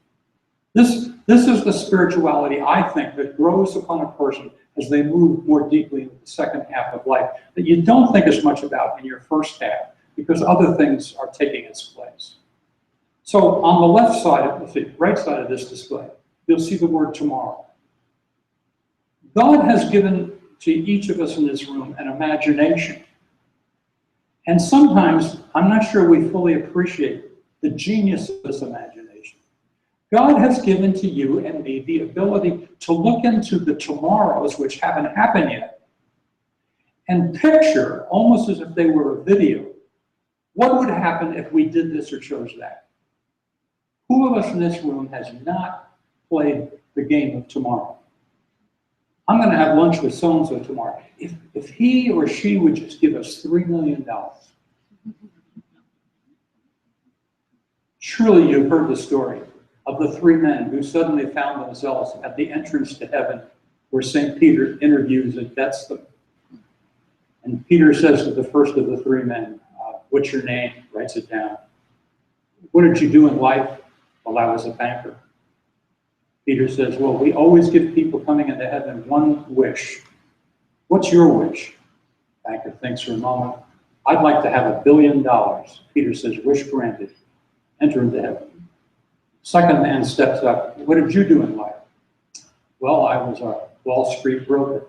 This is the spirituality, I think, that grows upon a person as they move more deeply into the second half of life, that you don't think as much about in your first half, because other things are taking its place. So on the left side, the right side of this display, you'll see the word tomorrow. God has given to each of us in this room an imagination. And sometimes, I'm not sure we fully appreciate the genius of this imagination. God has given to you and me the ability to look into the tomorrows which haven't happened yet and picture, almost as if they were a video, what would happen if we did this or chose that? Who of us in this room has not played the game of tomorrow? I'm going to have lunch with so-and-so tomorrow. If he or she would just give us $3 million, Surely you've heard the story of the three men who suddenly found themselves at the entrance to heaven where St. Peter interviews and vets them. And Peter says to the first of the three men, what's your name? Writes it down. What did you do in life? Well, I was a banker. Peter says, well, we always give people coming into heaven one wish. What's your wish? Banker thinks for a moment. I'd like to have $1 billion. Peter says, wish granted. Enter into heaven. Second man steps up. What did you do in life? Well, I was a Wall Street broker.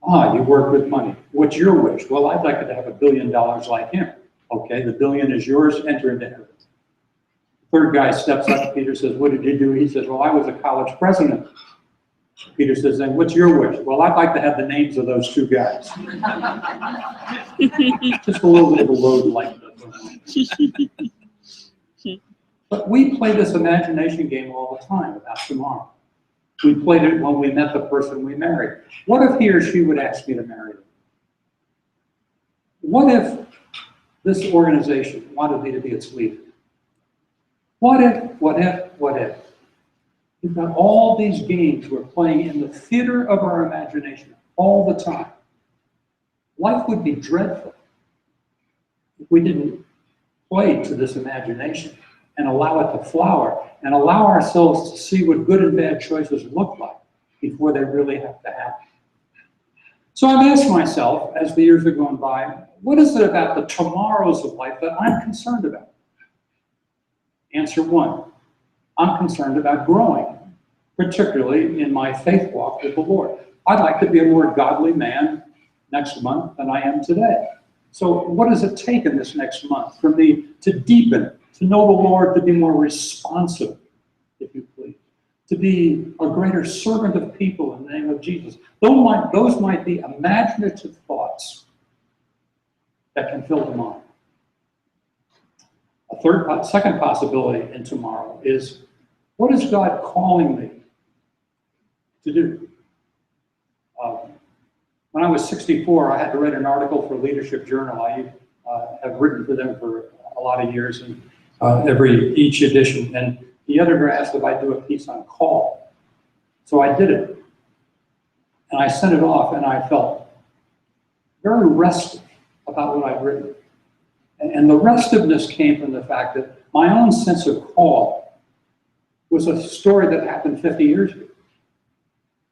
Ah, you work with money. What's your wish? Well, I'd like to have $1 billion like him. Okay, the billion is yours. Enter into heaven. Third guy steps up. Peter says, what did you do? He says, well, I was a college president. Peter says, then what's your wish? Well, I'd like to have the names of those two guys. Just a little bit of a load like that. But we play this imagination game all the time about tomorrow. We played it when we met the person we married. What if he or she would ask me to marry them? What if this organization wanted me to be its leader? What if? We've got all these games we're playing in the theater of our imagination all the time. Life would be dreadful if we didn't play to this imagination and allow it to flower and allow ourselves to see what good and bad choices look like before they really have to happen. So I've asked myself, as the years have gone by, what is it about the tomorrows of life that I'm concerned about? Answer one, I'm concerned about growing, particularly in my faith walk with the Lord. I'd like to be a more godly man next month than I am today. So what does it take in this next month for me to deepen, to know the Lord, to be more responsive, if you please, to be a greater servant of people in the name of Jesus? Those might be imaginative thoughts that can fill the mind. Second possibility in tomorrow is, what is God calling me to do? When I was 64, I had to write an article for Leadership Journal. I have written for them for a lot of years, and each edition. And the editor asked if I'd do a piece on call. So I did it. And I sent it off, and I felt very restive about what I'd written. And the restiveness came from the fact that my own sense of call was a story that happened 50 years ago.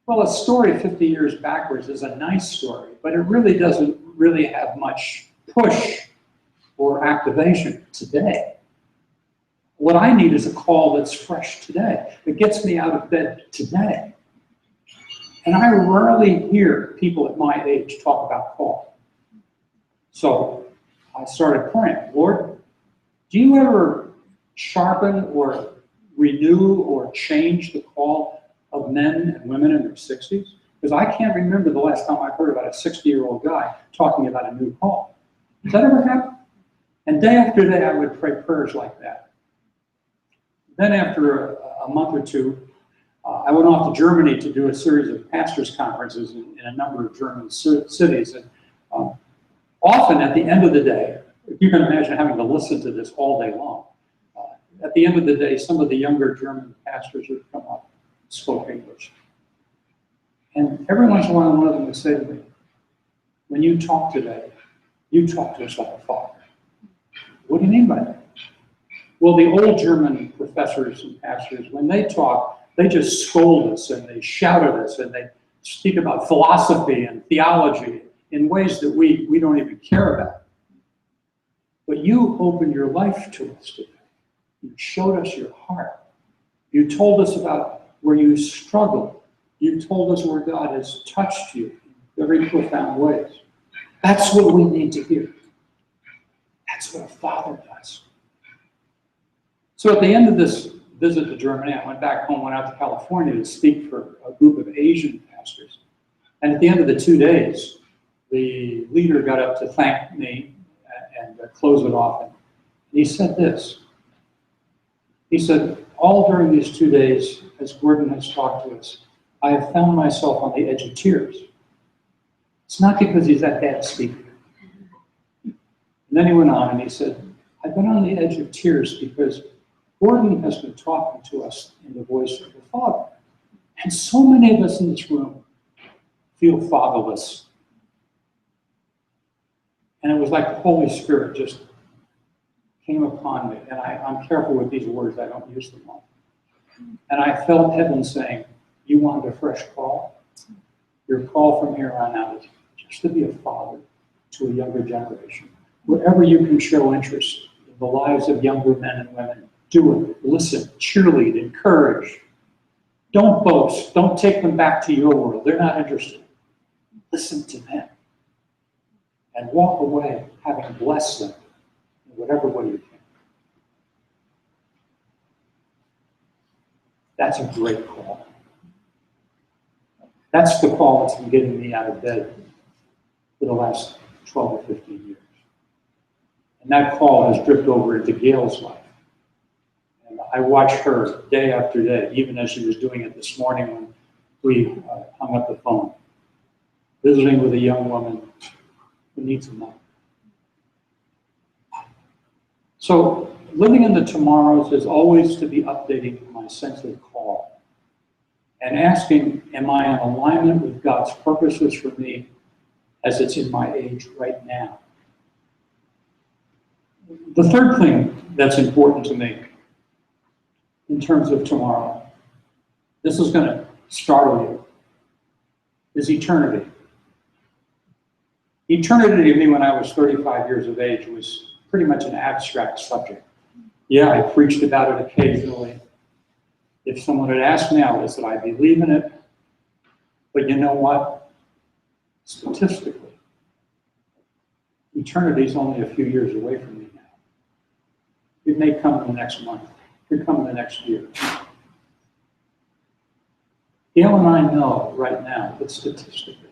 Well, a story 50 years backwards is a nice story, but it really doesn't really have much push or activation today. What I need is a call that's fresh today, that gets me out of bed today. And I rarely hear people at my age talk about call. So I started praying, Lord, do you ever sharpen or renew or change the call of men and women in their 60s? Because I can't remember the last time I heard about a 60-year-old guy talking about a new call. Does that ever happen? And day after day, I would pray prayers like that. Then after a month or two, I went off to Germany to do a series of pastors' conferences in a number of German cities. And often at the end of the day, if you can imagine having to listen to this all day long, at the end of the day, some of the younger German pastors would come up and spoke English. And every once in a while, one of them would say to me, when you talk today, you talk to us like a father. What do you mean by that? Well, the old German professors and pastors, when they talk, they just scold us and they shout at us and they speak about philosophy and theology in ways that we don't even care about. But you opened your life to us today. You showed us your heart. You told us about where you struggled. You told us where God has touched you in very profound ways. That's what we need to hear. That's what a father does. So at the end of this visit to Germany, I went back home, went out to California to speak for a group of Asian pastors. And at the end of the 2 days, the leader got up to thank me and close it off. And he said this. He said, all during these 2 days, as Gordon has talked to us, I have found myself on the edge of tears. It's not because he's that bad speaker. And then he went on and he said, I've been on the edge of tears because Gordon has been talking to us in the voice of the Father. And so many of us in this room feel fatherless. And it was like the Holy Spirit just came upon me. And I'm careful with these words, I don't use them all. And I felt heaven saying, you want a fresh call? Your call from here on out is just to be a father to a younger generation. Wherever you can show interest in the lives of younger men and women, do it. Listen, cheerlead, encourage. Don't boast. Don't take them back to your world. They're not interested. Listen to them. And walk away having blessed them in whatever way you can. That's a great call. That's the call that's been getting me out of bed for the last 12 or 15 years. And that call has dripped over into Gail's life. And I watched her day after day, even as she was doing it this morning when we hung up the phone, visiting with a young woman who needs a mother. So living in the tomorrows is always to be updating my sense of call and asking, am I in alignment with God's purposes for me as it's in my age right now? The third thing that's important to me in terms of tomorrow, this is going to startle you, is eternity. Eternity to me when I was 35 years of age was pretty much an abstract subject. Yeah, I preached about it occasionally. If someone had asked me, I would have said, I believe in it. But you know what? Statistically, eternity is only a few years away from me now. It may come in the next month. It could come in the next year. Gail and I know right now that statistically,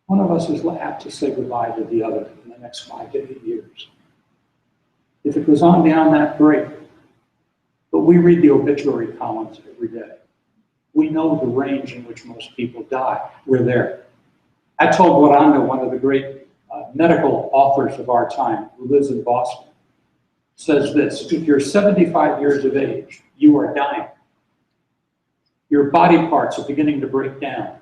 one of us is apt to say goodbye to the other in the next 5 to 8 years. If it goes on beyond that, great. But we read the obituary columns every day. We know the range in which most people die. We're there. I told Guaranda, one of the great medical authors of our time, who lives in Boston, says this: if you're 75 years of age, you are dying. Your body parts are beginning to break down,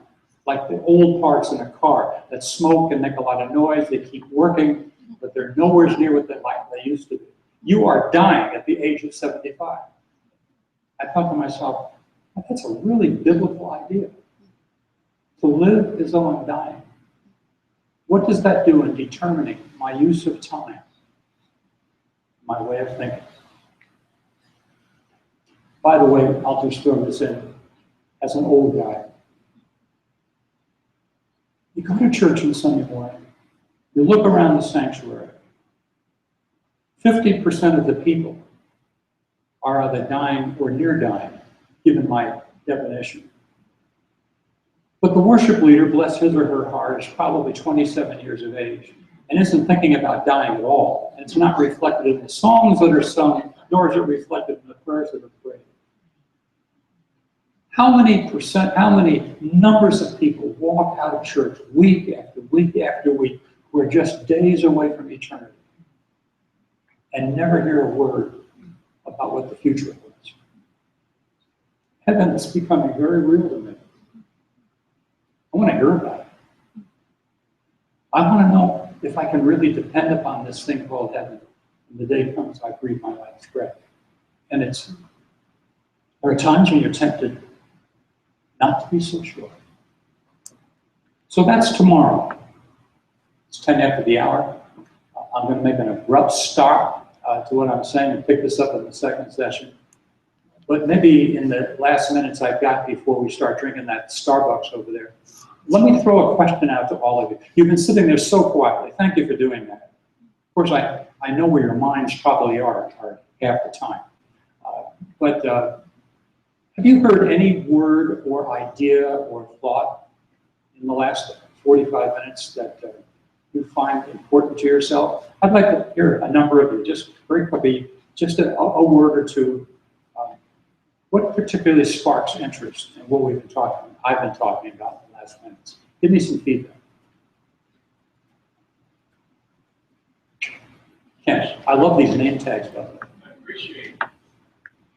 like the old parts in a car that smoke and make a lot of noise. They keep working, but they're nowhere near what they used to be. You are dying at the age of 75. I thought to myself, that's a really biblical idea. To live as though I'm dying. What does that do in determining my use of time, my way of thinking? By the way, I'll just throw this in as an old guy. You go to church on Sunday morning, you look around the sanctuary, 50% of the people are either dying or near dying, given my definition. But the worship leader, bless his or her heart, is probably 27 years of age and isn't thinking about dying at all. And it's not reflected in the songs that are sung, nor is it reflected in the prayers that are prayed. How many numbers of people walk out of church week after week after week who are just days away from eternity and never hear a word about what the future holds? Heaven is becoming very real to me. I want to hear about it. I want to know if I can really depend upon this thing called heaven when the day comes I breathe my last breath. And there are times when you're tempted not to be so sure. So that's tomorrow. It's 10 after the hour. I'm going to make an abrupt stop to what I'm saying and pick this up in the second session. But maybe in the last minutes I've got before we start drinking that Starbucks over there, let me throw a question out to all of you. You've been sitting there so quietly. Thank you for doing that. Of course, I know where your minds probably are half the time. But have you heard any word or idea or thought in the last 45 minutes that you find important to yourself? I'd like to hear a number of you, just very quickly, just a word or two. What particularly sparks interest in what I've been talking about in the last minutes? Give me some feedback. Ken, I love these name tags, by the way. I appreciate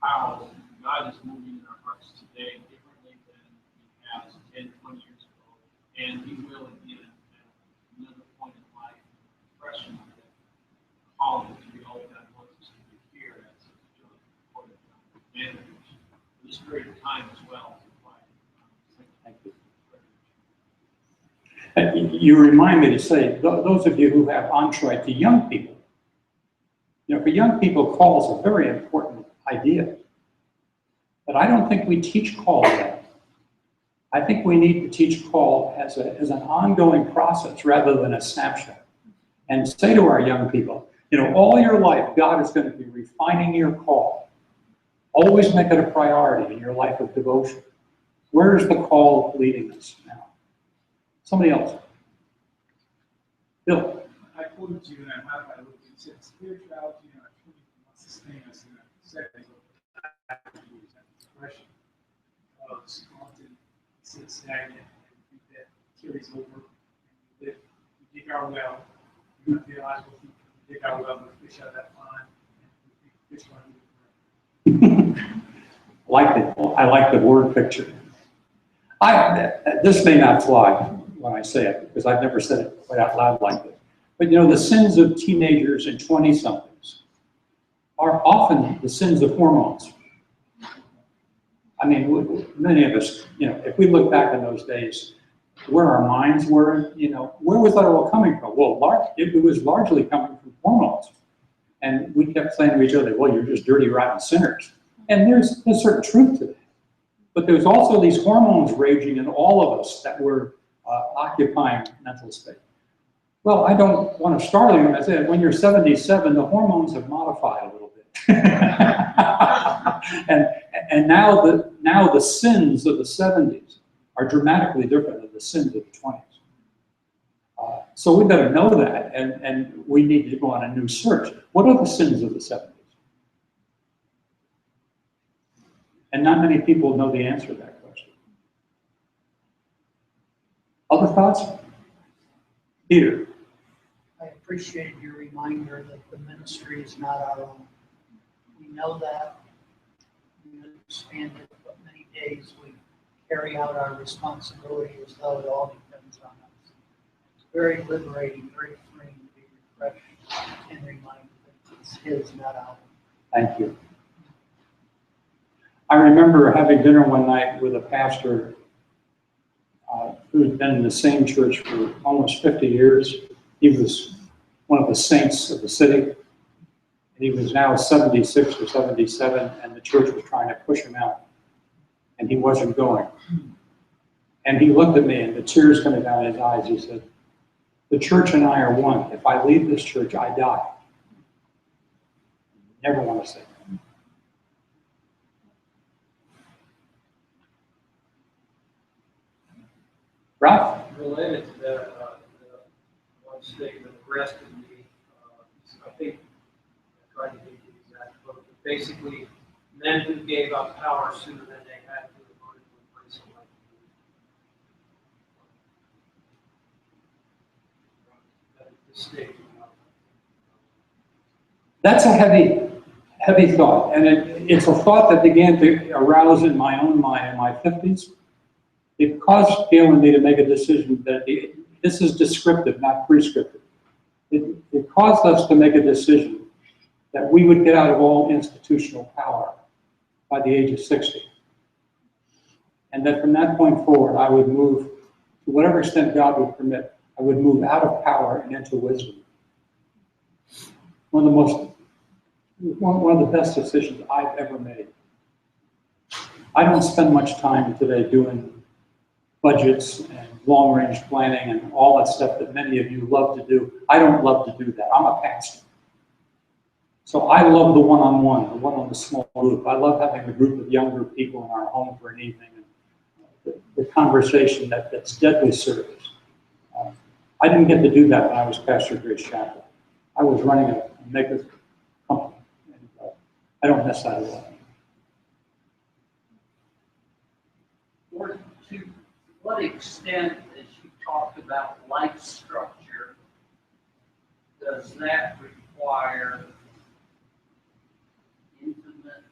how God is moving in our hearts today differently than He has 10, 20 years ago. And He will again at another point in life express that calling to be all God wants us to be here as managers. This period of time as well. Thank you. You remind me to say, those of you who have entree to young people, for young people, call is a very important idea. But I don't think we teach call yet. I think we need to teach call as an ongoing process rather than a snapshot. And say to our young people, all your life, God is going to be refining your call. Always make it a priority in your life of devotion. Where is the call leading us now? Somebody else. Bill. I quoted you and I modified what you said. Spirituality and our truth must sustain us in a setting of expression. Often sit stagnant and that carries over. And we dig our well. We're not theological people. We dig our well, we fish out that pond, and we fish one. I like the word picture. This may not fly when I say it, because I've never said it quite out loud like this. But the sins of teenagers and 20-somethings are often the sins of hormones. I mean, many of us, if we look back in those days, where our minds were, where was that all coming from? Well, it was largely coming from hormones. And we kept saying to each other, well, you're just dirty, rotten sinners. And there's a certain truth to that. But there's also these hormones raging in all of us that were occupying mental space. Well, I don't want to startle you when I say when you're 77, the hormones have modified a little bit. and now the sins of the 70s are dramatically different than the sins of the 20s. So we better know that, and we need to go on a new search. What are the sins of the 70s? And not many people know the answer to that question. Other thoughts? Peter. I appreciate your reminder that the ministry is not our own. We know that. We understand it, but many days we carry out our responsibility as though it all depends on us. It's very liberating, very freeing to be refreshed and reminded that it's His, not ours. Thank you. I remember having dinner one night with a pastor who had been in the same church for almost 50 years. He was one of the saints of the city. And he was now 76 or 77, and the church was trying to push him out. And he wasn't going. And he looked at me, and the tears coming down his eyes, he said, the church and I are one. If I leave this church, I die. Never want to say that. Ralph? Related to that, one statement arrested me. I think I tried to get the exact quote, but basically, men who gave up power sooner than they had to in order to embrace a life. That's a heavy thought, and it's a thought that began to arouse in my own mind in my 50s. It caused Gail and me to make a decision that this is descriptive, not prescriptive. It caused us to make a decision that we would get out of all institutional power by the age of 60. And that from that point forward, I would move, to whatever extent God would permit, I would move out of power and into wisdom. One of the best decisions I've ever made. I don't spend much time today doing budgets and long-range planning and all that stuff that many of you love to do. I don't love to do that. I'm a pastor. So I love the one-on-one, the one on the small group. I love having a group of younger people in our home for an evening, and the conversation that's deadly serious. I didn't get to do that when I was pastor of Grace Chapel. I was running a mega company, and I don't miss that at all. To what extent, as you talked about life structure, does that require intimate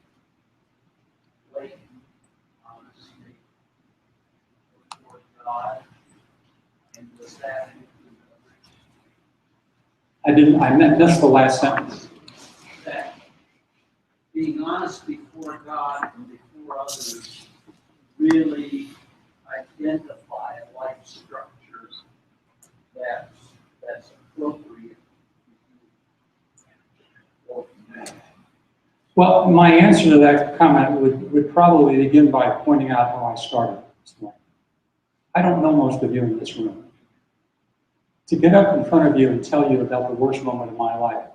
That's the last sentence. That being honest before God and before others really identify a life structure that's appropriate. Well, my answer to that comment would probably begin by pointing out how I started this morning. I don't know most of you in this room. To get up in front of you and tell you about the worst moment of my life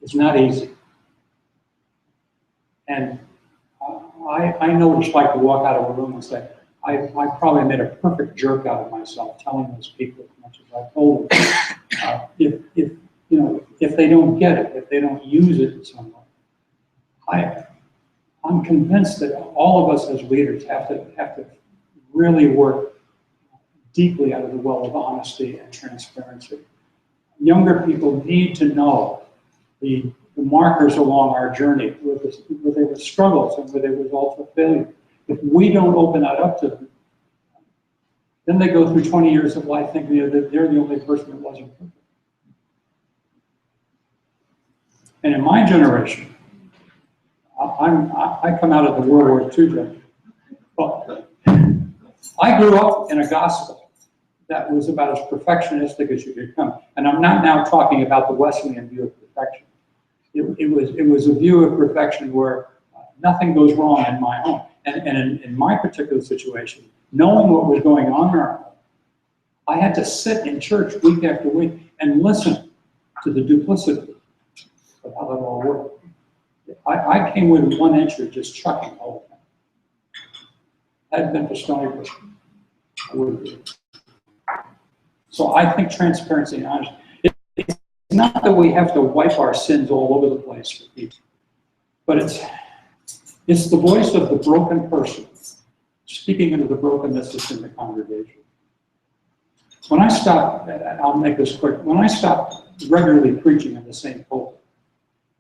is not easy. And I know what it's like to walk out of a room and say, I probably made a perfect jerk out of myself telling those people as much as I told them. If they don't get it, if they don't use it in some way, I'm convinced that all of us as leaders have to really work deeply out of the well of honesty and transparency. Younger people need to know the markers along our journey, where there were struggles and where there was also failure. If we don't open that up to them, then they go through 20 years of life thinking that they're the only person that wasn't perfect. And in my generation, I come out of the World War II generation. But I grew up in a gospel that was about as perfectionistic as you could come. And I'm not now talking about the Wesleyan view of perfection. It was a view of perfection where nothing goes wrong in my home. And in my particular situation, knowing what was going on in our home, I had to sit in church week after week and listen to the duplicity of how that all worked. I came with one entry just chucking the whole thing. Had it been for Stony Brook, I wouldn't do it. So I think transparency and honesty. It's not that we have to wipe our sins all over the place for people, but it's the voice of the broken person speaking into the brokenness that's in the congregation. When I stopped, I'll make this quick, when I stopped regularly preaching in the same pulpit,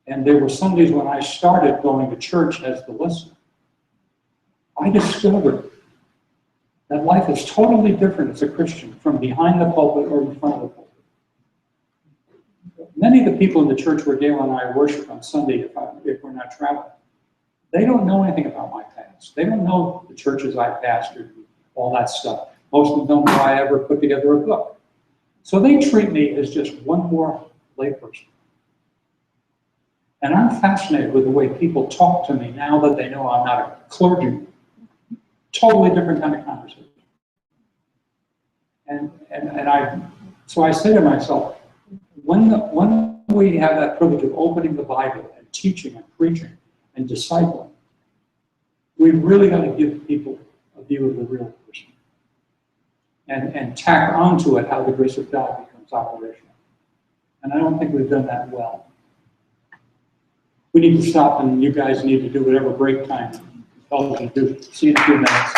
and there were Sundays when I started going to church as the listener, I discovered that life is totally different as a Christian from behind the pulpit or in front of the pulpit. Many of the people in the church where Gail and I worship on Sunday, if we're not traveling, they don't know anything about my past. They don't know the churches I pastored, all that stuff. Most of them don't know I ever put together a book. So they treat me as just one more layperson. And I'm fascinated with the way people talk to me now that they know I'm not a clergyman. Totally different kind of conversation. So I say to myself, when we have that privilege of opening the Bible and teaching and preaching and discipling, we've really got to give people a view of the real person and tack onto it how the grace of God becomes operational. And I don't think we've done that well. We need to stop, and you guys need to do whatever break time tells you to do. See you in a few minutes.